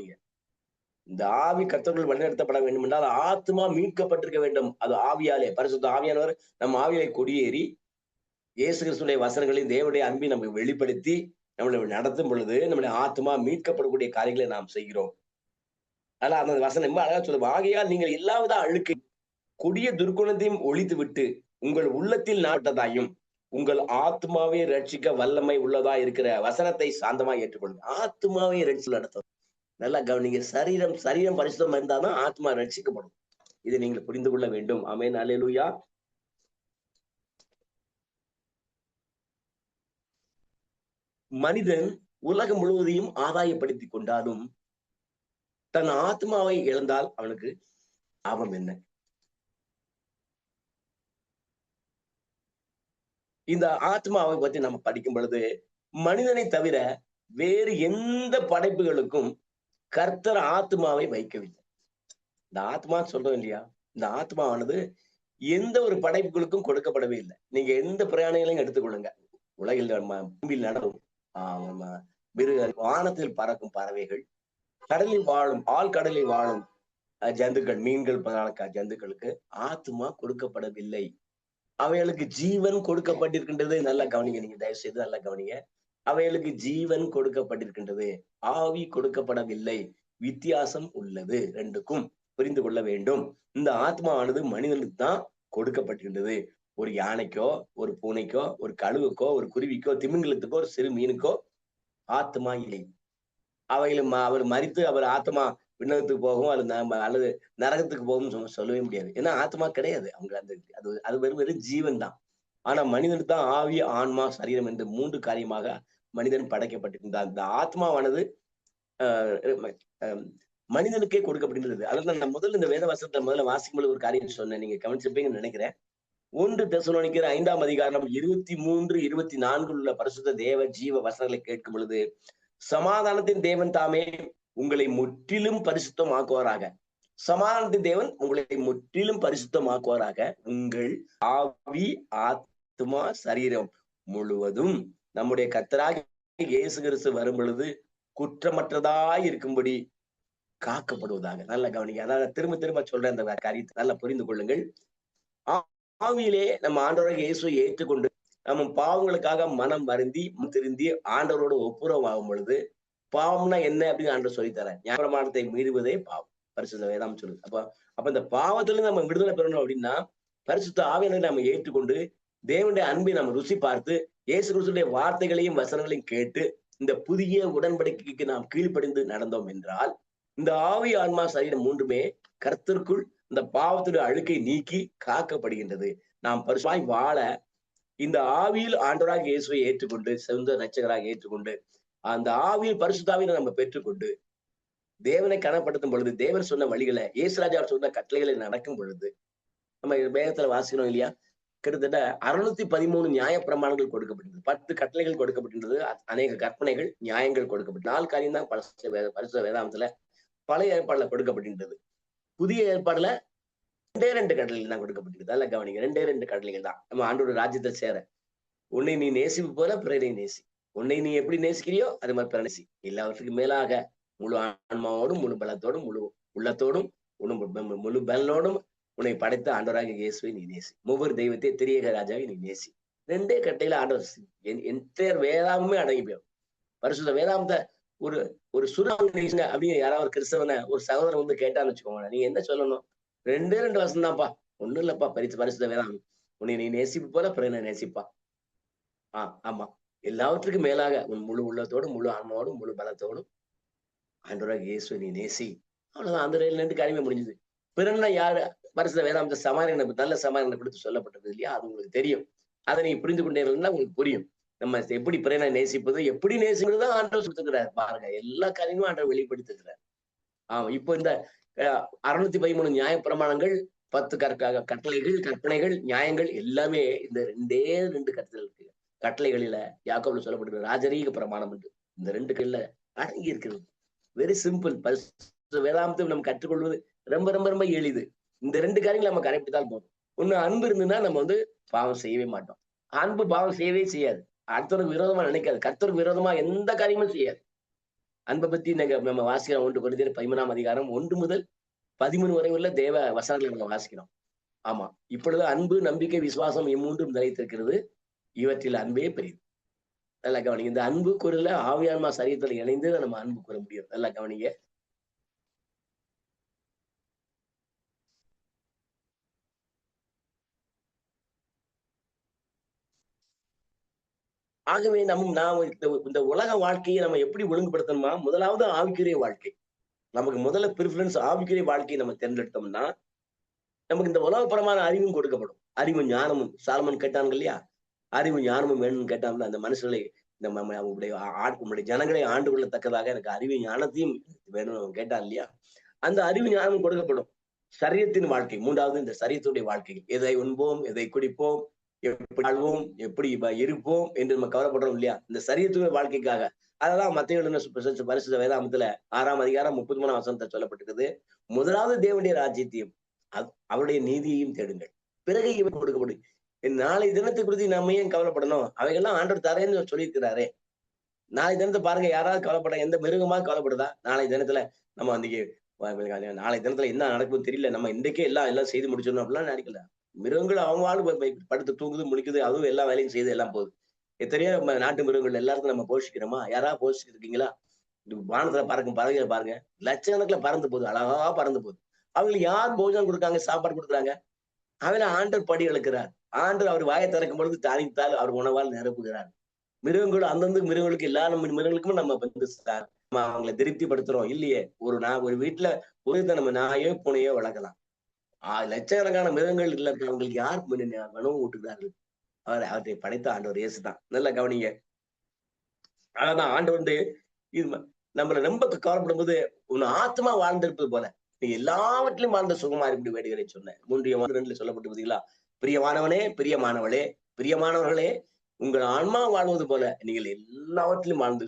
இந்த ஆவி கர்த்தருக்குள் வழிநடத்தப்பட வேண்டும் என்றால் ஆத்மா மீட்கப்பட்டிருக்க வேண்டும். அது ஆவியாலே, பரிசுத்த ஆவியானவர் நம் ஆவியை கொடியேறி இயேசு கிறிஸ்துவின் வசனங்களையும் தேவனுடைய அன்பை நமக்கு வெளிப்படுத்தி நம்மளை நடத்தும் பொழுது நம்முடைய ஆத்மா மீட்கப்படக்கூடிய காரியங்களை நாம் செய்கிறோம். ஆனா அந்த வசனம் ரொம்ப அழகா சொல்லுவோம், ஆகையால் நீங்கள் எல்லாவித அழுக்கு கொடிய துர்க்குணத்தையும் ஒழித்து விட்டு உங்கள் உள்ளத்தில் நாட்டதாயும் உங்கள் ஆத்மாவை ரட்சிக்க வல்லமை உள்ளதா இருக்கிற வசனத்தை சாந்தமா ஏற்றுக்கொள்ளுங்க. ஆத்மாவை ரட்சித்து நடத்தும். நல்லா கவனிங்க, சரீரம் பரிசுத்தமா இருந்தாதான் ஆத்மா ரட்சிக்கப்படும். இதை நீங்கள் புரிந்து கொள்ள வேண்டும். ஆமென், அல்லேலூயா. மனிதன் உலகம் முழுவதையும் ஆதாயப்படுத்திக் கொண்டாலும் தன் ஆத்மாவை இழந்தால் அவனுக்கு லாபம் என்ன? இந்த ஆத்மாவை பற்றி நம்ம படிக்கும் பொழுது மனிதனை தவிர வேறு எந்த படைப்புகளுக்கும் கர்த்தர் ஆத்மாவை வைக்கவில்லை. இந்த ஆத்மா சொல்றோம் இல்லையா, இந்த ஆத்மாவானது எந்த ஒரு படைப்புகளுக்கும் கொடுக்கப்படவே இல்லை. நீங்க எந்த பிரயாணங்களையும் எடுத்துக்கொள்ளுங்க, உலகில் பூமியில் நடக்கும் வானத்தில் பறக்கும் பறவைகள், கடலில் வாழும் ஆழ்கடலில் வாழும் ஜந்துக்கள், மீன்கள் முதலான ஜந்துக்களுக்கு ஆத்மா கொடுக்கப்படவில்லை. அவைகளுக்கு ஜீவன் கொடுக்கப்பட்டிருக்கின்றது. நல்லா கவனிங்க, நீங்க தயவு செய்து நல்லா கவனிங்க. அவைகளுக்கு ஜீவன் கொடுக்கப்பட்டிருக்கின்றது, ஆவி கொடுக்கப்படவில்லை. வித்தியாசம் உள்ளது ரெண்டுக்கும், புரிந்து கொள்ள வேண்டும். இந்த ஆத்மாவானது மனிதனுக்கு தான் கொடுக்கப்பட்டிருக்கின்றது. ஒரு யானைக்கோ, ஒரு பூனைக்கோ, ஒரு கழுகுக்கோ, ஒரு குருவிக்கோ, திமிங்கலத்துக்கோ, ஒரு சிறு மீனுக்கோ ஆத்மா இல்லை. அவைகளும் அவர் மரித்து அவர் ஆத்மா விண்ணகத்துக்கு போகும் அல்லது நரகத்துக்கு போகும் சொல்லவே முடியாது. ஏன்னா ஆத்மா கிடையாது. அவங்க அது வெறும் ஜீவன் தான். ஆனா மனிதனுக்கு தான் ஆவி, ஆன்மா, சரீரம் என்று 3 காரியமாக மனிதன் படைக்கப்பட்டிருந்தார். இந்த ஆத்மாவானது மனிதனுக்கே கொடுக்கப்பட்டிருந்தது. அதான் நான் முதல்ல இந்த வேத வசனத்தை முதல்ல வாசிக்கும்போது ஒரு காரியம் சொன்னேன், நீங்க கவனிச்சிருப்பீங்கன்னு நினைக்கிறேன். 1 தெசலோனிக்கர் 5ஆம் அதிகாரம் 23, 24 உள்ள பரிசுத்த தேவ ஜீவ வசனங்களை கேட்கும் பொழுது, சமாதானத்தின் தேவன் தாமே உங்களை முற்றிலும் பரிசுத்தமாக்குவாராக. சமாதானத்தின் தேவன் உங்களை முற்றிலும் பரிசுத்தமாக்குவாராக. உங்கள் ஆவி, ஆத்மா, சரீரம் முழுவதும் நம்முடைய கர்த்தராகிய இயேசு கிறிஸ்து வரும் பொழுது குற்றமற்றதாய் இருக்கும்படி காக்கப்படுவதாக. நல்ல கவனிங்க. அதாவது திரும்ப திரும்ப சொல்ற அந்த காரியத்தை நல்லா புரிந்து கொள்ளுங்கள். ஆவியிலே நம்ம ஆண்டவராகிய இயேசுவை ஏற்றுக்கொண்டு நம்ம பாவங்களுக்காக மனம் வருந்தி திருந்தி ஆண்டவரோட ஒப்புரவாகும் பொழுது, பாவம்னா என்ன அப்படின்னு ஆண்டவர் சொல்லித்தரேன். ஞானப்பிரமாணத்தை மீறுவதே பாவம், பரிசுத்த வேதாகம் சொல்லுது. அப்ப இந்த பாவத்துல நம்ம விடுதலை பெறணும் அப்படின்னா, பரிசுத்த ஆவியானவரை நம்ம ஏற்றுக்கொண்டு தேவனுடைய அன்பை நம்ம ருசி பார்த்து இயேசு கிறிஸ்துடைய வார்த்தைகளையும் வசனங்களையும் கேட்டு இந்த புதிய உடன்படிக்கைக்கு நாம் கீழ்ப்படிந்து நடந்தோம் என்றால், இந்த ஆவி, ஆன்மா, சரீரம் 3மே கர்த்தருக்குள் இந்த பாவத்துடைய அழுக்கை நீக்கி காக்கப்படுகின்றது. நாம் பரிசுத்தமாய் வாழ இந்த ஆவியில் ஆண்டவராக இயேசுவை ஏற்றுக்கொண்டு சொந்த இரட்சகராக ஏற்றுக்கொண்டு அந்த ஆவியில் பரிசுத்தாவியை நம்ம பெற்றுக்கொண்டு தேவனை கனப்படுத்தும் பொழுது, தேவன் சொன்ன வழிகளை, இயேசுராஜா சொன்ன கட்டளைகளை நடக்கும் பொழுது, நம்ம வேதத்துல வாசிக்கிறோம் இல்லையா, கிட்டத்தட்ட 613 நியாய பிரமாணங்கள் கொடுக்கப்பட்டது, 10 கட்டளைகள் கொடுக்கப்பட்டிருந்தது, அநேக கற்பனைகள், நியாயங்கள் கொடுக்கப்பட்டது. 4 காரியம் தான் பரிசுத்த வேதாந்தத்துல பழைய ஏற்பாடுல கொடுக்கப்பட்டிருந்தது. புதிய ஏற்பாடுல 2 கட்டளைகள் தான் கொடுக்கப்பட்டிருக்கு. நல்ல கவனிங்க, 2 கட்டளைகள் தான். நம்ம ஆண்டோட ராஜ்யத்தை சேர, உன்னை நீ நேசிப்பு போல பிறரை நேசி. உன்னை நீ எப்படி நேசிக்கிறியோ அது மாதிரி பிற நேசி. எல்லாவற்றுக்கும் மேலாக முழு ஆன்மாவோடும், முழு பலத்தோடும், முழு உள்ளத்தோடும், முழு பலனோடும் உன்னை படைத்த ஆண்டவராகிய இயேசுவை நீ நேசி. ஒவ்வொரு தெய்வத்தை திரியேக ராஜாவை நீ நேசி. 2 கட்டையில ஆண்டவர் என்டையர் வேதாகமே அடங்கி போயிடும். பரிசுத்த வேதாந்தத்தை ஒரு சுருங்க அப்படின்னு யாராவது கிறிஸ்தவனை ஒரு சகோதரன் வந்து கேட்டான்னு வச்சுக்கோங்க, நீங்க என்ன சொல்லணும்? 2 வசனம் தான்ப்பா, ஒண்ணும் இல்லப்பா, பரிசுத்த வேதாகம். உன்னை நீ நேசிப்பு போல பிறனை நேசிப்பா. ஆமா, எல்லாவற்றுக்கும் மேலாக உன் முழு உள்ளத்தோடும், முழு ஆன்மாவோடும், முழு பலத்தோடும் ஆண்டவராகிய இயேசுவை நீ நேசி. அவ்வளவுதான். அந்த 2 காரியமே முடிஞ்சது. பிறன்னா யாரு? பரிசுத்த வேதாந்த சமாரியனை, நல்ல சமாரியனை கொடுத்து சொல்லப்பட்டது இல்லையா, அது உங்களுக்கு தெரியும். அதை நீங்க புரிந்து கொண்டீங்கன்னா உங்களுக்கு புரியும். நம்ம எப்படி பிறனை நேசிப்பது, எப்படி நேசிக்கிறது ஆண்டவர் சொல்லிருக்கிறார். பாருங்க, எல்லா காரியமும் ஆண்டவர் வெளிப்படுத்திருக்கிறார். இப்போ இந்த 613 நியாய பிரமாணங்கள், 10 கட்டளைகள், கற்பனைகள், நியாயங்கள் எல்லாமே இந்த 2 கட்டளைகளில யாக்கோபுல சொல்லப்பட்டிருக்கிற ராஜரீக பிரமாணம் என்று இந்த 2 கல்ல அடங்கி இருக்கிறது. Very simple. வேதாந்தத்தை நம்ம கற்றுக்கொள்வது ரொம்ப ரொம்ப ரொம்ப எளிது. இந்த 2 காரியங்களை நம்ம கடைபிடித்தால் போதும். ஒண்ணு, அன்பு இருந்துன்னா நம்ம பாவம் செய்யவே மாட்டோம். அன்பு பாவம் செய்யவே செய்யாது. அடுத்தவருக்கு விரோதமா நினைக்காது. கர்த்தருக்கு விரோதமா எந்த காரியமும் செய்யாது. அன்பை பத்தி நம்ம வாசிக்கிறோம். 1 கொரிந்தியர் 13ஆம் அதிகாரம் 1 முதல் 13 வரை உள்ள தேவ வசனங்களை நம்ம வாசிக்கிறோம். ஆமா, இப்பொழுது அன்பு, நம்பிக்கை, விசுவாசம் இம்மூன்றும் நிலைத்திருக்கிறது, இவற்றில் அன்பே பெரியது. நல்லா கவனிங்க. இந்த அன்பு கூறல ஆவியான்மா சரீரத்துல இணைந்து நம்ம அன்பு கூற முடியும். நல்லா கவனிங்க. ஆகவே நாம் இந்த உலக வாழ்க்கையை நம்ம எப்படி ஒழுங்குபடுத்தணுமா? முதலாவது ஆவிக்குரிய வாழ்க்கை. நமக்கு முதல்ல பிரிஃபரன்ஸ் ஆவிக்குரிய வாழ்க்கையை நம்ம தேர்ந்தெடுத்தோம்னா நமக்கு இந்த உலகப்புறமான அறிவும் கொடுக்கப்படும். அறிவும் ஞானமும். சாலமன் கேட்டாங்க இல்லையா, அறிவும் ஞானமும் வேணும்னு கேட்டாங்க. அந்த மனுஷர்களை அவங்களுடைய ஜனங்களை ஆண்டு கொள்ளத்தக்கதாக எனக்கு அறிவு ஞானத்தையும் வேணும்னு கேட்டான் இல்லையா, அந்த அறிவு ஞானமும் கொடுக்கப்படும். சரீரத்தின் வாழ்க்கை, 3வது இந்த சரீரத்துடைய வாழ்க்கை. எதை உண்போம், எதை குடிப்போம், எப்படி வாழ்வோம், எப்படி இருப்போம் என்று நம்ம கவலைப்படுறோம் இல்லையா, இந்த சரீரத்துடைய வாழ்க்கைக்காக. அதெல்லாம் மத்தேயு பரிசுத்த வேதாகமத்துல 6ஆம் அதிகாரம் 33ஆம் வசனத்துல சொல்லப்பட்டிருக்குது. முதலாவது தேவனுடைய ராஜ்யத்தையும் அவருடைய நீதியையும் தேடுங்கள், பிறகு இவன் கொடுக்கப்படும். நாளை தினத்தை குறித்து நம்ம ஏன் கவலைப்படணும்? அவைகள்லாம் ஆண்டவர் தரேன்னு சொல்லியிருக்கிறாரே. நாளை தினத்தை பாருங்க, யாராவது கவலைப்பட, எந்த மிருகமா கவலைப்படுதா? நாளை தினத்துல நம்ம நாளை தினத்துல என்ன நடக்கும்னு தெரியல, நம்ம இன்றைக்கே எல்லாம் செய்து முடிச்சிடணும் அப்படிலாம் நினைக்கல. மிருகங்கள் அவங்க படுத்து தூங்குது, முடிக்குது, அதுவும் எல்லா வேலையும் செய்து எல்லாம் போகுது. எத்தனையோ நாட்டு மிருகங்கள் எல்லாருக்கும் நம்ம போஷிக்கிறோமா? யாராவது போஷிச்சுட்டு இருக்கீங்களா? வானத்துல பறக்கும் பறவைகளை பாருங்க. லட்சக்கணக்குல பறந்து போகுது. அழகா பறந்து போகுது. அவங்களுக்கு யார் போஜனம் கொடுக்காங்க? சாப்பாடு கொடுக்குறாங்க? அவன ஆண்டவர் படி அளக்கிறார். ஆண்டவர் அவர் வாயை திறக்கும் பொழுது தானித்தால் அவர் உணவால் நிரப்புகிறார். மிருகங்கள் அந்தந்த மிருகங்களுக்கு எல்லா மிருகங்களுக்கும் நம்ம வந்து நம்ம அவங்களை திருப்திப்படுத்துறோம் இல்லையே. ஒரு வீட்டுல நம்ம நாயோ பூனையோ வளர்க்கலாம். லட்சக்கணக்கான மிருகங்கள் இல்ல இருக்கிறவங்களுக்கு யார் உணவு ஊட்டுகிறார்கள்? அவற்றை படைத்த ஆண்டவர் இயேசுதான். நல்லா கவனிங்க. அதான் ஆண்டவர் வந்து இது நம்மள ரொம்ப கவலைப்படும் போது உன் ஆத்மா வாழ்ந்திருப்பது போல நீ எல்லாவற்றிலும் வாழ்ந்த சுகமா இப்படி வேடுகிறேன் சொன்னேன். 3:2 சொல்லப்பட்டு பார்த்தீங்களா? பிரியமானவனே, பிரியமானவளே, பிரியமானவர்களே, உங்கள் ஆன்மா வாழ்வது போல நீங்கள் எல்லாவற்றிலும் வாழ்ந்து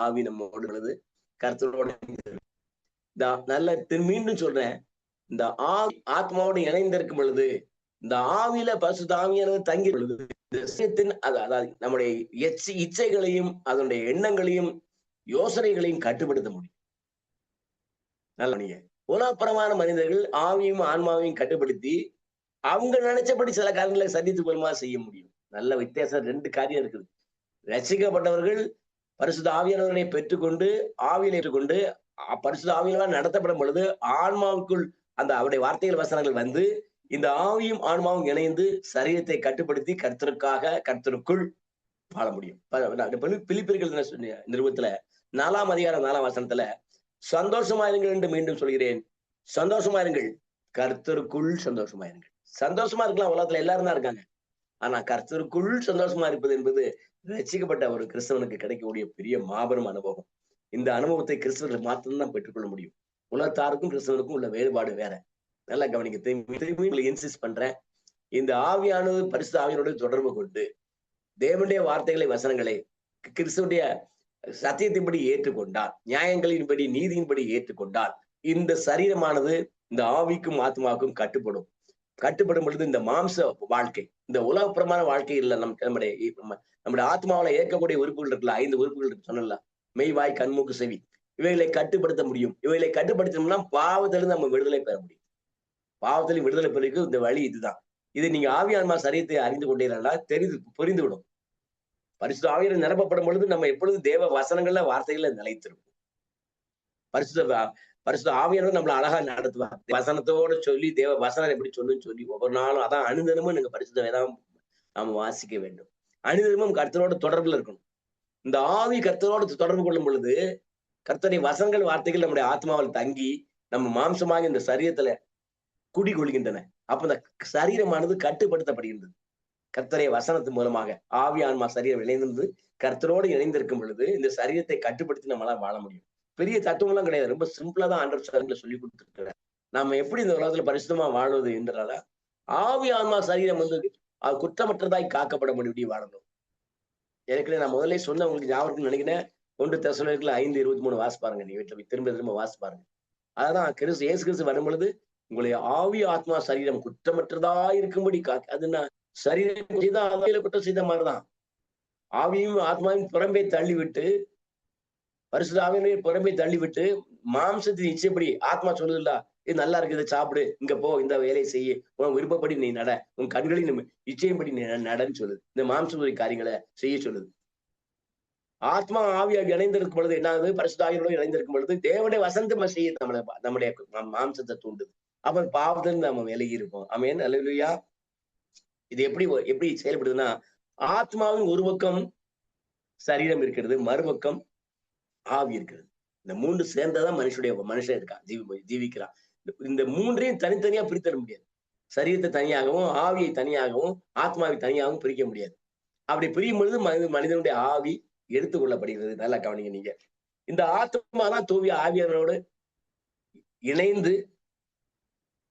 ஆவி நம்மோடு உள்ளது, கர்த்தரோடு. நல்ல மீண்டும் சொல்றேன், இந்த ஆத்மாவோடு இணைந்திருக்கும் பொழுது இந்த ஆவியில பரிசுத்த ஆவியானவர் தங்கி பொழுது அதாவது நம்முடைய இச்சைகளையும் அதனுடைய எண்ணங்களையும் யோசனைகளையும் கட்டுப்படுத்த முடியும். நல்ல நீங்க உலகப்புறமான மனிதர்கள் ஆவியும் ஆன்மாவையும் கட்டுப்படுத்தி அவங்க நினைச்சபடி சில காரியங்களை சந்தித்து மூலமா செய்ய முடியும். நல்ல வித்தியாசம். 2 காரியம் இருக்குது. ரசிக்கப்பட்டவர்கள் பரிசுத்த ஆவியானவரை பெற்றுக்கொண்டு ஆவியில் ஏற்றுக்கொண்டு பரிசுத்த ஆவியானவர் நடத்தப்படும் பொழுது ஆன்மாவுக்குள் அந்த அவருடைய வார்த்தைகள் வசனங்கள் வந்து இந்த ஆவியும் ஆன்மாவும் இணைந்து சரீரத்தை கட்டுப்படுத்தி கர்த்தருக்குள் வாழ முடியும். பிலிப்பியர்கள் நிறுவத்துல 4ஆம் அதிகாரம் 4ஆம் வசனத்துல சந்தோஷமா இருங்கள் என்று மீண்டும் சொல்கிறேன். சந்தோஷமா இருங்கள், கர்த்தருக்குள் சந்தோஷமா இருங்கள். சந்தோஷமா இருக்கலாம், உலகத்துல எல்லாரும் தான் இருக்காங்க. ஆனா கர்த்தருக்குள் சந்தோஷமா இருப்பது என்பது ரட்சிக்கப்பட்ட ஒரு கிறிஸ்தவனுக்கு கிடைக்கக்கூடிய பெரிய மாபெரும் அனுபவம். இந்த அனுபவத்தை கிறிஸ்தவர்கள் மாத்திரம் பெற்றுக்கொள்ள முடியும். உலகத்தாருக்கும் கிறிஸ்தவனுக்கும் உள்ள வேறுபாடு வேற. நல்லா கவனிக்க. திரும்பி இன்சிஸ்ட் பண்றேன். இந்த ஆவியானது பரிசுத்த ஆவியோடு தொடர்பு கொண்டு தேவனுடைய வார்த்தைகளை வசனங்களை கிறிஸ்துடைய சத்தியத்தின்படி ஏற்றுக்கொண்டால், நியாயங்களின்படி நீதியின்படி ஏற்றுக்கொண்டால் இந்த சரீரமானது இந்த ஆவிக்கும் ஆத்மாவுக்கும் கட்டுப்படும் பொழுது இந்த மாம்ச வாழ்க்கை, இந்த உலகப்புறமான வாழ்க்கை இல்ல, நம்முடைய ஆத்மாவில ஏற்கக்கூடிய உறுப்புகள் இருக்குல்ல, 5 உறுப்புகள் இருக்கு சொன்னல, மெய்வாய் கண்மூக்கு செவி, இவைகளை கட்டுப்படுத்த முடியும். இவைகளை கட்டுப்படுத்தணும்னா பாவத்திலிருந்து நம்ம விடுதலை பெற முடியும். பாவத்திலும் விடுதலை பெறக்கு இந்த வழி இதுதான். இது நீங்க ஆவி ஆன்மா சரீரத்தை அறிந்து கொண்டீர்களா புரிந்துவிடும். பரிசுத்த ஆவியானவர் நிரப்பப்படும் பொழுது நம்ம எப்பொழுது தேவ வசனங்கள்ல வார்த்தைகள்ல நிலைத்திருப்போம். பரிசுத்த ஆவியானவர் நம்மள அழகா நடத்துவார். வசனத்தோட சொல்லி தேவ வசனம் எப்படி சொல்லுன்னு சொல்லி ஒவ்வொரு நாளும் அதான் அனுதினமும் நீங்க பரிசுத்த வேதம் நாம வாசிக்க வேண்டும். அனுதினமும் கர்த்தரோட தொடர்புல இருக்கணும். இந்த ஆவி கர்த்தரோடு தொடர்பு கொள்ளும் பொழுது கர்த்தருடைய வசனங்கள் வார்த்தைகள் நம்முடைய ஆத்மாவில் தங்கி நம்ம மாம்சமாக இந்த சரீரத்துல குடிகொள்கின்றன. அப்ப இந்த சரீரமானது கட்டுப்படுத்தப்படுகின்றது. கர்த்தருடைய வசனத்தின் மூலமாக ஆவி ஆன்மா சரீரம் இணைந்து கர்த்தரோடு இணைந்திருக்கும் பொழுது இந்த சரீரத்தை கட்டுப்படுத்தி நம்மளால வாழ முடியும். பெரிய தத்துவம் எல்லாம் கிடையாது. ரொம்ப சிம்பிளா தான் ஆண்டவர் சொல்லி கொடுத்துருக்கிறார். நாம எப்படி இந்த உலகத்துல பரிசுத்தமா வாழ்வது என்றால ஆவி ஆன்மா சரீரம் வந்து குற்றமற்றதாய் காக்கப்பட முடியும் வாழணும். ஏற்கனவே நான் முதல்ல சொன்ன உங்களுக்கு ஞாபகம் நினைக்கிறேன். 1 தெசலோனிக்கேயர் 5:23 வாசி பாருங்க. நீ வீட்டுல திரும்ப வாசி பாருங்க. அதான் இயேசு கிறிஸ்து வரும் பொழுது உங்களுடைய ஆவி ஆத்மா சரீரம் குற்றமற்றதா இருக்கும்படி அதுனா சரீரம் குற்றம் செய்த மாதிரிதான் ஆவியும் ஆத்மாவையும் புறம்பே தள்ளிவிட்டு பரிசுத்த ஆவியானவரை புறம்பே தள்ளிவிட்டு மாம்சத்தின் இச்சைப்படி ஆத்மா சொல்லுதுல்ல, இது நல்லா இருக்கு, இதை சாப்பிடு, இங்க போ, இந்த வேலையை செய்ய, உன் விருப்பப்படி நீ நட, உன் கண்களின் இச்சையின்படி நீ நடன்னு சொல்லுது. இந்த மாம்ச காரியங்களை செய்ய சொல்லுது. ஆத்மா ஆவியாக இணைந்திருக்கும் பொழுது என்ன ஆகுது? பரிசுத்த ஆவியோடு இணைந்திருக்கும் பொழுது தேவனுடைய வசனத்தை செய்ய நம்முடைய மாம்சத்தை தூண்டுது. அப்ப பாவத்திலிருந்து நம்ம விலகி இருப்போம். ஆமென், அல்லேலூயா. இது எப்படி செயல்படுதுன்னா, ஆத்மாவின் ஒரு பக்கம் சரீரம் இருக்கிறது, மறுபக்கம் ஆவி இருக்கிறது. இந்த 3 சேர்ந்ததான் மனுஷன் இருக்கான், ஜீவிக்கிறான். இந்த 3ஐயும் தனித்தனியா பிரித்தர முடியாது. சரீரத்தை தனியாகவும் ஆவியை தனியாகவும் ஆத்மாவை தனியாகவும் பிரிக்க முடியாது. அப்படி பிரியும் பொழுது மனிதனுடைய ஆவி எடுத்துக்கொள்ளப்படுகிறது. நல்லா கவனிங்க. நீங்க இந்த ஆத்மா தான் தூவிய ஆவியானோடு இணைந்து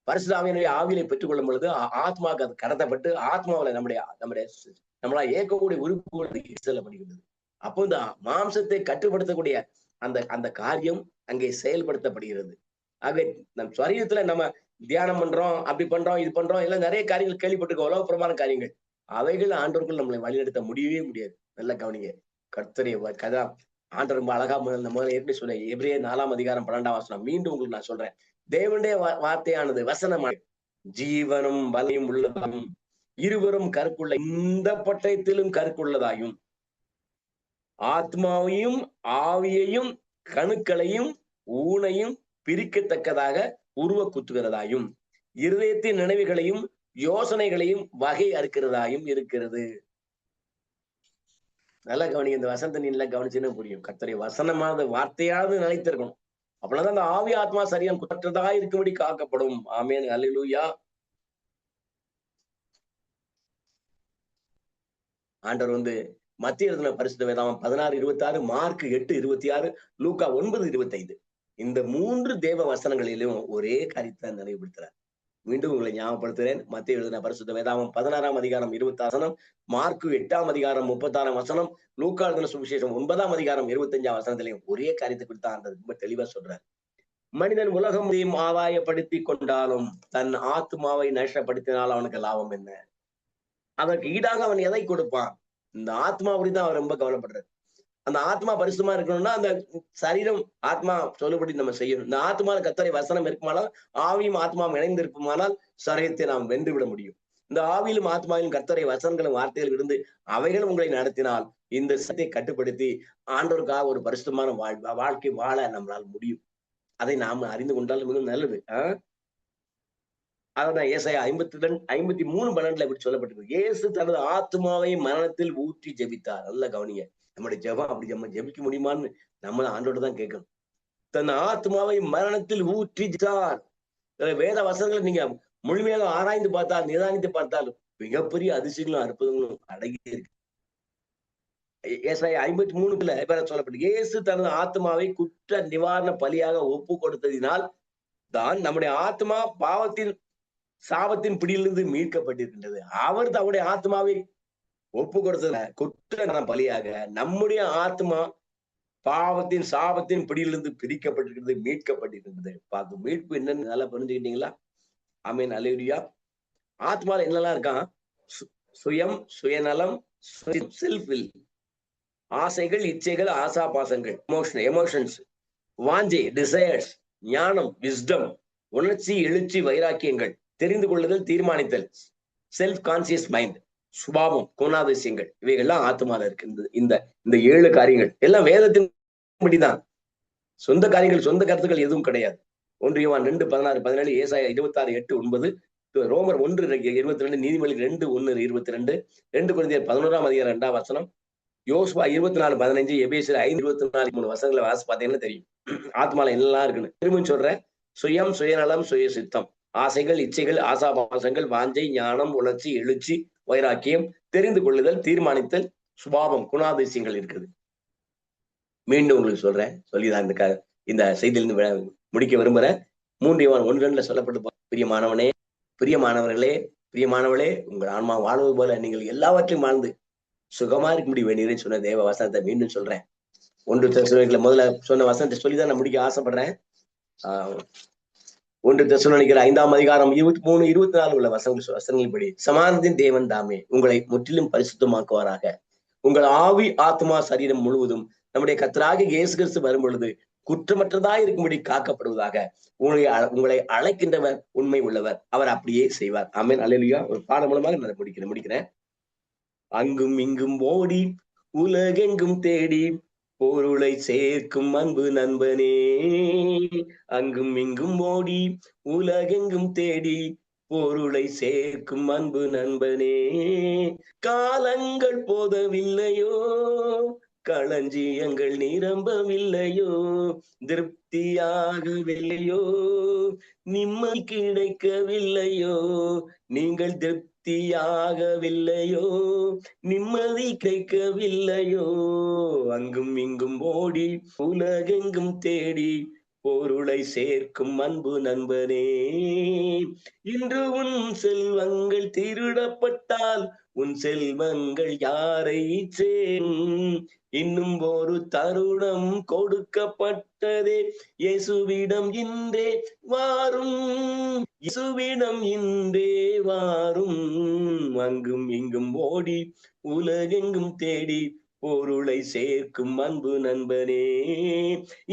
பரிசுத்த ஆவியானவரை ஆவியை பெற்றுக் கொள்ளும் பொழுது ஆத்மாவுக்கு அது கடத்தப்பட்டு ஆத்மாவில நம்மளா இயக்கக்கூடிய உறுப்புகளுக்கு செல்லப்படுகிறது. அப்போ இந்த மாம்சத்தை கட்டுப்படுத்தக்கூடிய அந்த காரியம் அங்கே செயல்படுத்தப்படுகிறது. ஆகவே நம் சரீரத்துல நம்ம தியானம் பண்றோம், அப்படி பண்றோம், இது பண்றோம், எல்லாம் நிறைய காரியங்கள் கேள்விப்பட்டிருக்கோம், உலகப்புறமான காரியங்கள். அவைகள் ஆண்டவர்கள் நம்மளை வழிநடத்த முடியவே முடியாது. நல்ல கவனிங்க. கர்த்தரை கதா ஆண்டவர் ரொம்ப அழகா முதல்ல எப்படி சொல்ல, எபிரேயர் 4ஆம் அதிகாரம் 12ஆம் வசனம் மீண்டும் உங்களுக்கு நான் சொல்றேன். தேவனுடைய வார்த்தையானது வசனமான ஜீவனும் வலியும் உள்ளதும் இருவரும் கருக்குள்ள இந்த பட்டயத்திலும் கருக்குள்ளதாயும் ஆத்மாவையும் ஆவியையும் கணுக்களையும் ஊனையும் பிரிக்கத்தக்கதாக உருவ குத்துகிறதாயும் இருதயத்தின் நினைவுகளையும் யோசனைகளையும் வகை அறுக்கிறதாயும் இருக்கிறது. நல்லா கவனி. இந்த வசனத்தை நீ நல்லா கவனிச்சுன்னு புரியும். கர்த்தருடைய வசனமானது வார்த்தையாவது நிலைத்திருக்கணும். அப்படின்னா அந்த ஆவி ஆத்மா சரியான குற்றதா இருக்கும்படி காக்கப்படும். ஆமென். அல்லேலூயா. ஆண்டவர் மத்திய எழுதின பரிசுத்த வேதாகம் 16:26, மார்க் 8:26, லூக்கா 9:25 இந்த 3 தேவ வசனங்களிலும் ஒரே காரியத்தை நினைவுபடுத்துறார். மீண்டும் உங்களை ஞாபகப்படுத்துகிறேன். மத்திய எழுதின பரிசுத்த வேதாகம் 16ஆம் அதிகாரம் 20 வசனம், மார்க் 8ஆம் அதிகாரம் 36 வசனம், லூக்கா எழுதின சுவிசேஷம் 9ஆம் அதிகாரம் 25 வசனத்திலையும் ஒரே காரியத்தை குறித்து ஆண்டவர் ரொம்ப தெளிவா சொல்றார். மனிதன் உலகத்தையும் ஆதாயப்படுத்தி கொண்டாலும் தன் ஆத்மாவை நஷ்டப்படுத்தினால் அவனுக்கு லாபம் என்ன? அதற்கு ஈடாக அவன் எதை கொடுப்பான்? இந்த ஆத்மா அப்படிதான் அவர் ரொம்ப கவலைப்படுறாரு. அந்த ஆத்மா பரிசுத்தமா இருக்கணும்னா அந்த சரீரம் ஆத்மா சொல்லுபடி நம்ம செய்யணும். இந்த ஆத்மாவில் கர்த்தருடைய வசனம் இருக்குமானால், ஆவியும் ஆத்மாவும் இணைந்து இருக்குமானால் சரீரத்தை நாம் வென்று விட முடியும். இந்த ஆவியிலும் ஆத்மாவிலும் கர்த்தருடைய வசனங்களும் வார்த்தைகள் இருந்து அவைகளும் உங்களை நடத்தினால் இந்த சத்தை கட்டுப்படுத்தி ஆண்டவருக்காக ஒரு பரிசுத்தமான வாழ்க்கை வாழ நம்மளால் முடியும். அதை நாம் அறிந்து கொண்டால் மிகவும் நல்லது. அதான் ஏசாயா 53:12 இப்படி சொல்லப்பட்டிருக்கு. இயேசு தனது ஆத்மாவை மரணத்தில் ஊற்றி ஜெபித்தார். நல்ல கவனிங்க. நம்முடைய ஜெபம் அப்படி நம்ம ஜெபிக்க முடியுமான்னு நம்ம ஆண்டோட தான் கேட்கணும். தன் ஆத்மாவை மரணத்தில் ஊற்றி ஜெபித்தார். வேத வசனங்களை நீங்க முழுமையாக ஆராய்ந்து பார்த்தால், நிதானித்து பார்த்தால் மிகப்பெரிய அதிசயங்களும் அற்புதங்களும் அடங்கி இருக்கு. ஏசாயா 53:12 சொல்லப்பட்டு, இயேசு தனது ஆத்மாவை குற்ற நிவாரண பலியாக ஒப்பு கொடுத்ததினால் தான் நம்முடைய ஆத்மா பாவத்தின் சாபத்தின் பிடியிலிருந்து மீட்கப்பட்டிருக்கின்றது. அவர் அவருடைய ஆத்மாவை ஒப்பு கொடுத்ததுல குற்ற பலியாக நம்முடைய ஆத்மா பாவத்தின் சாபத்தின் பிடியிலிருந்து பிரிக்கப்பட்டிருக்கிறது, மீட்கப்பட்டிருக்கிறது. பார்த்து மீட்பு என்னன்னு நல்லா புரிஞ்சுக்கிட்டீங்களா? ஆமென். அல்லேலூயா. ஆத்மால என்னெல்லாம் இருக்கான்? சுயம், சுயநலம், செல்ஃபில், ஆசைகள், இச்சைகள், ஆசாபாசங்கள், எமோஷன்ஸ், வாஞ்சை, டிசையர்ஸ், ஞானம், விஸ்டம், உணர்ச்சி, எழுச்சி, வைராக்கியங்கள், தெரிந்து கொள்ளுதல், தீர்மானித்தல், செல்ஃப் கான்சியஸ் மைண்ட், சுபாவம், குணாதிசயங்கள், இவைகள்லாம் ஆத்மால இருக்கு. இந்த 7 காரியங்கள் எல்லாம் வேதத்தின் படிதான். சொந்த காரியங்கள், சொந்த கருத்துக்கள் எதுவும் கிடையாது. 1 யோவான் 2:16-17, ஏசாயா 26:8-9, ரோமர் 1:22, நீதிமொழிகள் 2:1-22, 2 கொரிந்தியர் 11ஆம் அதிகாரம் 2ஆம் வசனம், யோசுவா 24:15, எபேசியர் 5:24-3 வசனங்களை வாசி பார்த்தீங்கன்னா தெரியும் ஆத்மால என்னெல்லாம் இருக்குன்னு. திரும்ப சொல்றேன். சுயம், சுயநலம், சுய சித்தம், ஆசைகள், இச்சைகள், ஆசாபாசங்கள், வாஞ்சை, ஞானம், உணர்ச்சி, எழுச்சி, வைராக்கியம், தெரிந்து கொள்ளுதல், தீர்மானித்தல், சுபாவம், குணாதிசயங்கள் இருக்குது. மீண்டும் உங்களுக்கு சொல்றேன். சொல்லிதான் இந்த செய்தியிலிருந்து முடிக்க விரும்புறேன். 3 யோவான் 1:2 சொல்லப்பட்டு, பிரியமானவனே, பிரியமானவர்களே, பிரியமானவளே, உங்கள் ஆன்மா வாழ்வது போல நீங்கள் எல்லாவற்றையும் வாழ்ந்து சுகமா இருக்க முடியும் வேண்டியதுன்னு சொன்ன தேவ வசனத்தை மீண்டும் சொல்றேன். 1 தெசலோனிக்கேயர்ல முதல்ல சொன்ன வசனத்தை சொல்லிதான் நான் முடிக்க ஆசைப்படுறேன். 1 தெசலோனிக்கேயர் 5ஆம் அதிகாரம் 23-24 உள்ள வசனங்களின்படி, சமாதானத்தின் தேவன் தாமே உங்களை முற்றிலும் பரிசுத்தமாக்குவாராக. உங்கள் ஆவி, ஆத்மா, சரீரம் முழுவதும் நம்முடைய கர்த்தராகிய இயேசு கிறிஸ்து வரும் பொழுது குற்றமற்றதாய் இருக்கும்படி காக்கப்படுவதாக. உங்களை அழைக்கின்றவர் உண்மை உள்ளவர், அவர் அப்படியே செய்வார். ஆமென். அல்லேலூயா. ஒரு பாடம் மூலமாக நான் முடிக்கிறேன். அங்கும் இங்கும் ஓடி உலகெங்கும் தேடி பொருளை சேர்க்கும் அன்பு நண்பனே, அங்கும் இங்கும் ஓடி உலகெங்கும் தேடி பொருளை சேர்க்கும் அன்பு நண்பனே, காலங்கள் போதவில்லையோ, களஞ்சியங்கள் நிரம்பவில்லையோ, திருப்தியாகவில்லையோ, நிம்மதி கிடைக்கவில்லையோ, நீங்கள் திருப்தியாகவில்லையோ, நிம்மதி கிடைக்கவில்லையோ, அங்கும் இங்கும் ஓடி உலகெங்கும் தேடி பொருளை சேர்க்கும் அன்பு நண்பனே, இன்று உன் செல்வங்கள் திருடப்பட்டால் உன் செல்வங்கள் யாரை சேரும்? இன்னும் ஒரு தருணம் கொடுக்கப்பட்டதே, இயேசுவிடம் இன்றே வாரும், இயேசுவிடம் இன்றே வாரும். அங்கும் இங்கும் ஓடி உலகெங்கும் தேடி பொருளை சேர்க்கும் அன்பு நண்பனே.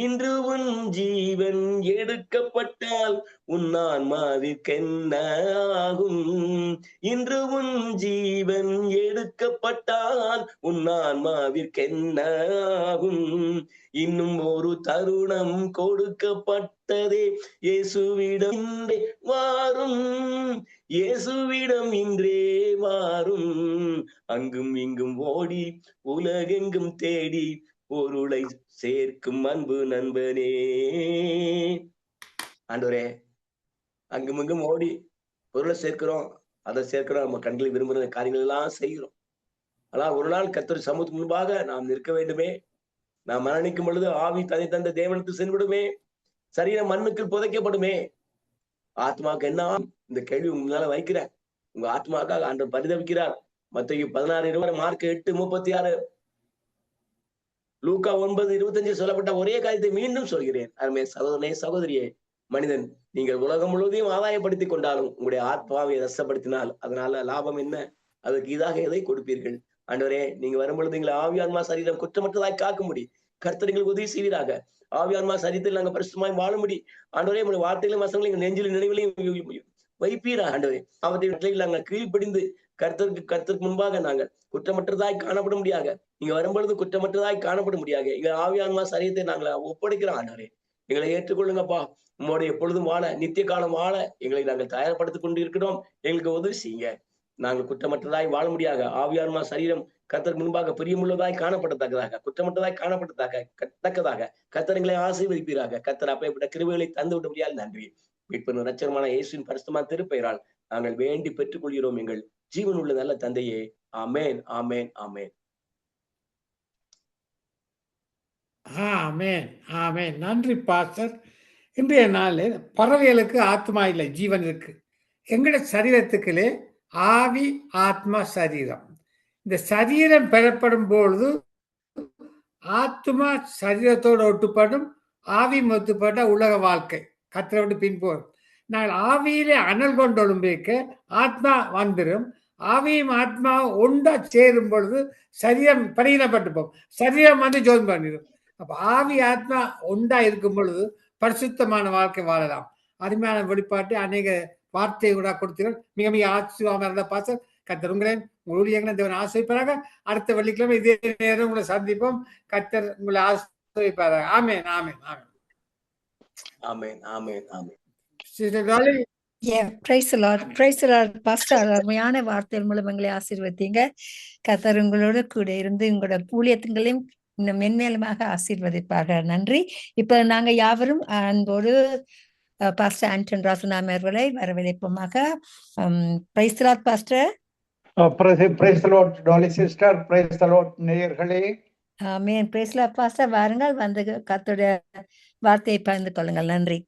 இன்று உன் ஜீவன் எடுக்கப்பட்டால் உன் ஆன்மாவிற்கென்ன ஆகும்? இன்று உன் ஜீவன் எடுக்கப்பட்டால் உன் ஆன்மாவிற்கென்ன ஆகும்? இன்னும் ஒரு தருணம் கொடுக்கப்பட்டதே, இயேசுவிடம் இன்றே வாரும், இயேசுவிடம் இன்றே வாரும். அங்கும் இங்கும் ஓடி உலகெங்கும் தேடி பொருளை சேர்க்கும் அன்பு நண்பனே. ஆண்டவரே, அங்கும் இங்கும் ஓடி பொருளை சேர்க்கிறோம், அதை சேர்க்கிறோம், நம்ம கண்களில் விரும்புகிற காரியங்கள் எல்லாம் செய்கிறோம். ஆனால் ஒரு நாள் கர்த்தர் சமூகத்துக்கு முன்பாக நாம் நிற்க வேண்டுமே. நாம் மரணிக்கும் பொழுது ஆவி தனி தந்த தேவனுக்கு சென்றுவிடுமே, சரீரம் மண்ணுக்கு புதைக்கப்படுமே. ஆத்மாவுக்கு என்ன? இந்த கேள்வி உங்க முன்னால வைக்கிறேன். உங்க ஆத்மாக்காக ஆண்டவர் பரிதவிக்கிறார். மத்தேயு 16:20, மார்க் 8:36, லூக்கா 9:25 சொல்லப்பட்ட ஒரே காரியத்தை மீண்டும் சொல்கிறேன். அருமை சகோதரனே, சகோதரியே, மனிதன் நீங்கள் உலகம் முழுவதையும் ஆதாயப்படுத்திக் கொண்டாலும் உங்களுடைய ஆத்மாவை ரசப்படுத்தினால் அதனால லாபம் என்ன? அதற்கு இதாக எதை கொடுப்பீர்கள்? ஆண்டவரே, நீங்க வரும்பொழுது எங்களை ஆவி ஆன்மா சரீரம் குற்றமற்றதாய் காக்க முடியும். கர்த்தர் எங்களுக்கு உதவி செய்வீராக. ஆவி ஆன்மா சரீரத்தில் நாங்கள் பரிசுத்தமாய் வாழ முடியும். ஆண்டவரே, உங்களுடைய வார்த்தைகளும் வசனங்களும் எங்கள் நெஞ்சிலும் நினைவிலையும் வைப்பீரா. ஆண்டவரே, அவற்றை நாங்கள் கீழ்ப்படிந்து கர்த்தருக்கு முன்பாக நாங்கள் குற்றமற்றதாய் காணப்பட முடியாக. நீங்க வரும்பொழுது குற்றமற்றதாய் காணப்பட முடியாக. எங்க ஆவி ஆன்மா சரீரத்தை நாங்கள் ஒப்படைக்கிறோம். ஆண்டவரே, எங்களை ஏற்றுக்கொள்ளுங்கப்பா. உம்மோட எப்பொழுதும் வாழ, நித்திய காலம் வாழ எங்களை நாங்கள் தயார்படுத்திக் கொண்டு இருக்கிறோம். எங்களுக்கு உதவி செய்யுங்க. நாங்கள் குற்றமற்றதாய் வாழ முடியாக. ஆவி ஆன்மா சரீரம் கர்த்தருக்கு முன்பாக பிரியமுள்ளதாய் காணப்படத்தக்கதாக, குற்றமற்றதாய் காணப்படத்தக்கதாக கர்த்தர் எங்களை ஆசீர்வதிப்பீராக. கர்த்தர் அப்பேற்பட்ட கிருபைகளை தந்து விட முடியாது. நன்றி. மீட்பெரும் இரட்சகருமான இயேசுவின் பரிசுத்தமான திருப்பெயரால் நாங்கள் வேண்டி பெற்றுக் கொள்கிறோம் எங்கள் ஜீவன் உள்ள நல்ல தந்தையே. ஆமேன், ஆமேன், ஆமேன். ஆமேன், ஆமேன். நன்றி பாஸ்டர். இன்றைய நாளில் பறவைகளுக்கு ஆத்மா இல்லை, ஜீவன் இருக்கு. எங்கட சரீரத்துக்குள்ளே ஆவி ஆத்மா சரீரம். இந்த சரீரம் பெறப்படும் பொழுது ஆத்மா சரீரத்தோடு ஒட்டுப்படும், ஆவி ஒத்துப்பட்ட உலக வாழ்க்கை கத்தரை விட்டு பின்போம். நாங்கள் ஆவியிலே அனல் கொண்டு ஒழும்பிக்க ஆத்மா வந்துடும். ஆவியும் ஆத்மா ஒன்றா சேரும் பொழுது சரீரம் பரிணப்பட்டு போகும். சரீரம் வந்து ஜோம் பண்ணிடும். அப்ப ஆவி ஆத்மா ஒன்றா இருக்கும் பொழுது பரிசுத்தமான வாழ்க்கை வாழலாம். அருமையான வெளிப்பாட்டு அநேக வார்த்தை கூட கொடுத்தீர்கள். மிக மிக ஆச்சரியமாக இருந்த பாச கத்தர் உங்களையும் ஊழியங்களை தேவன் ஆசிரிப்பாராக. அடுத்த வெள்ளிக்கிழமை இதே நேரம் உங்களை சந்திப்போம். கத்தர் உங்களை ஆசிரிப்பாராக. ஆமேன், ஆமேன், ஆமேன், ஆமேன், ஆமேன், ஆமேன். அருமையான வார்த்தைகள் மூலம் எங்களை ஆசீர்வதிங்க. கர்த்தர் உங்களோட கூட இருந்து உங்களோட ஊழியங்களையும் இன்னும் மென்மேலுமாக ஆசீர்வதிப்பார்கள். நன்றி. இப்ப நாங்க யாவரும் அன்போடு பாஸ்டர் ஆண்டன் ராசனாம் அவர்களை வரவேற்போமாக. Praise the lord pastor. Praise the lord Dolly sister. Praise the lord நேயர்களே. Amen. Praise the lord pastor. வாருங்கள், வந்து கர்த்தருடைய வார்த்தையை பகிர்ந்து கொள்ளுங்கள். நன்றி.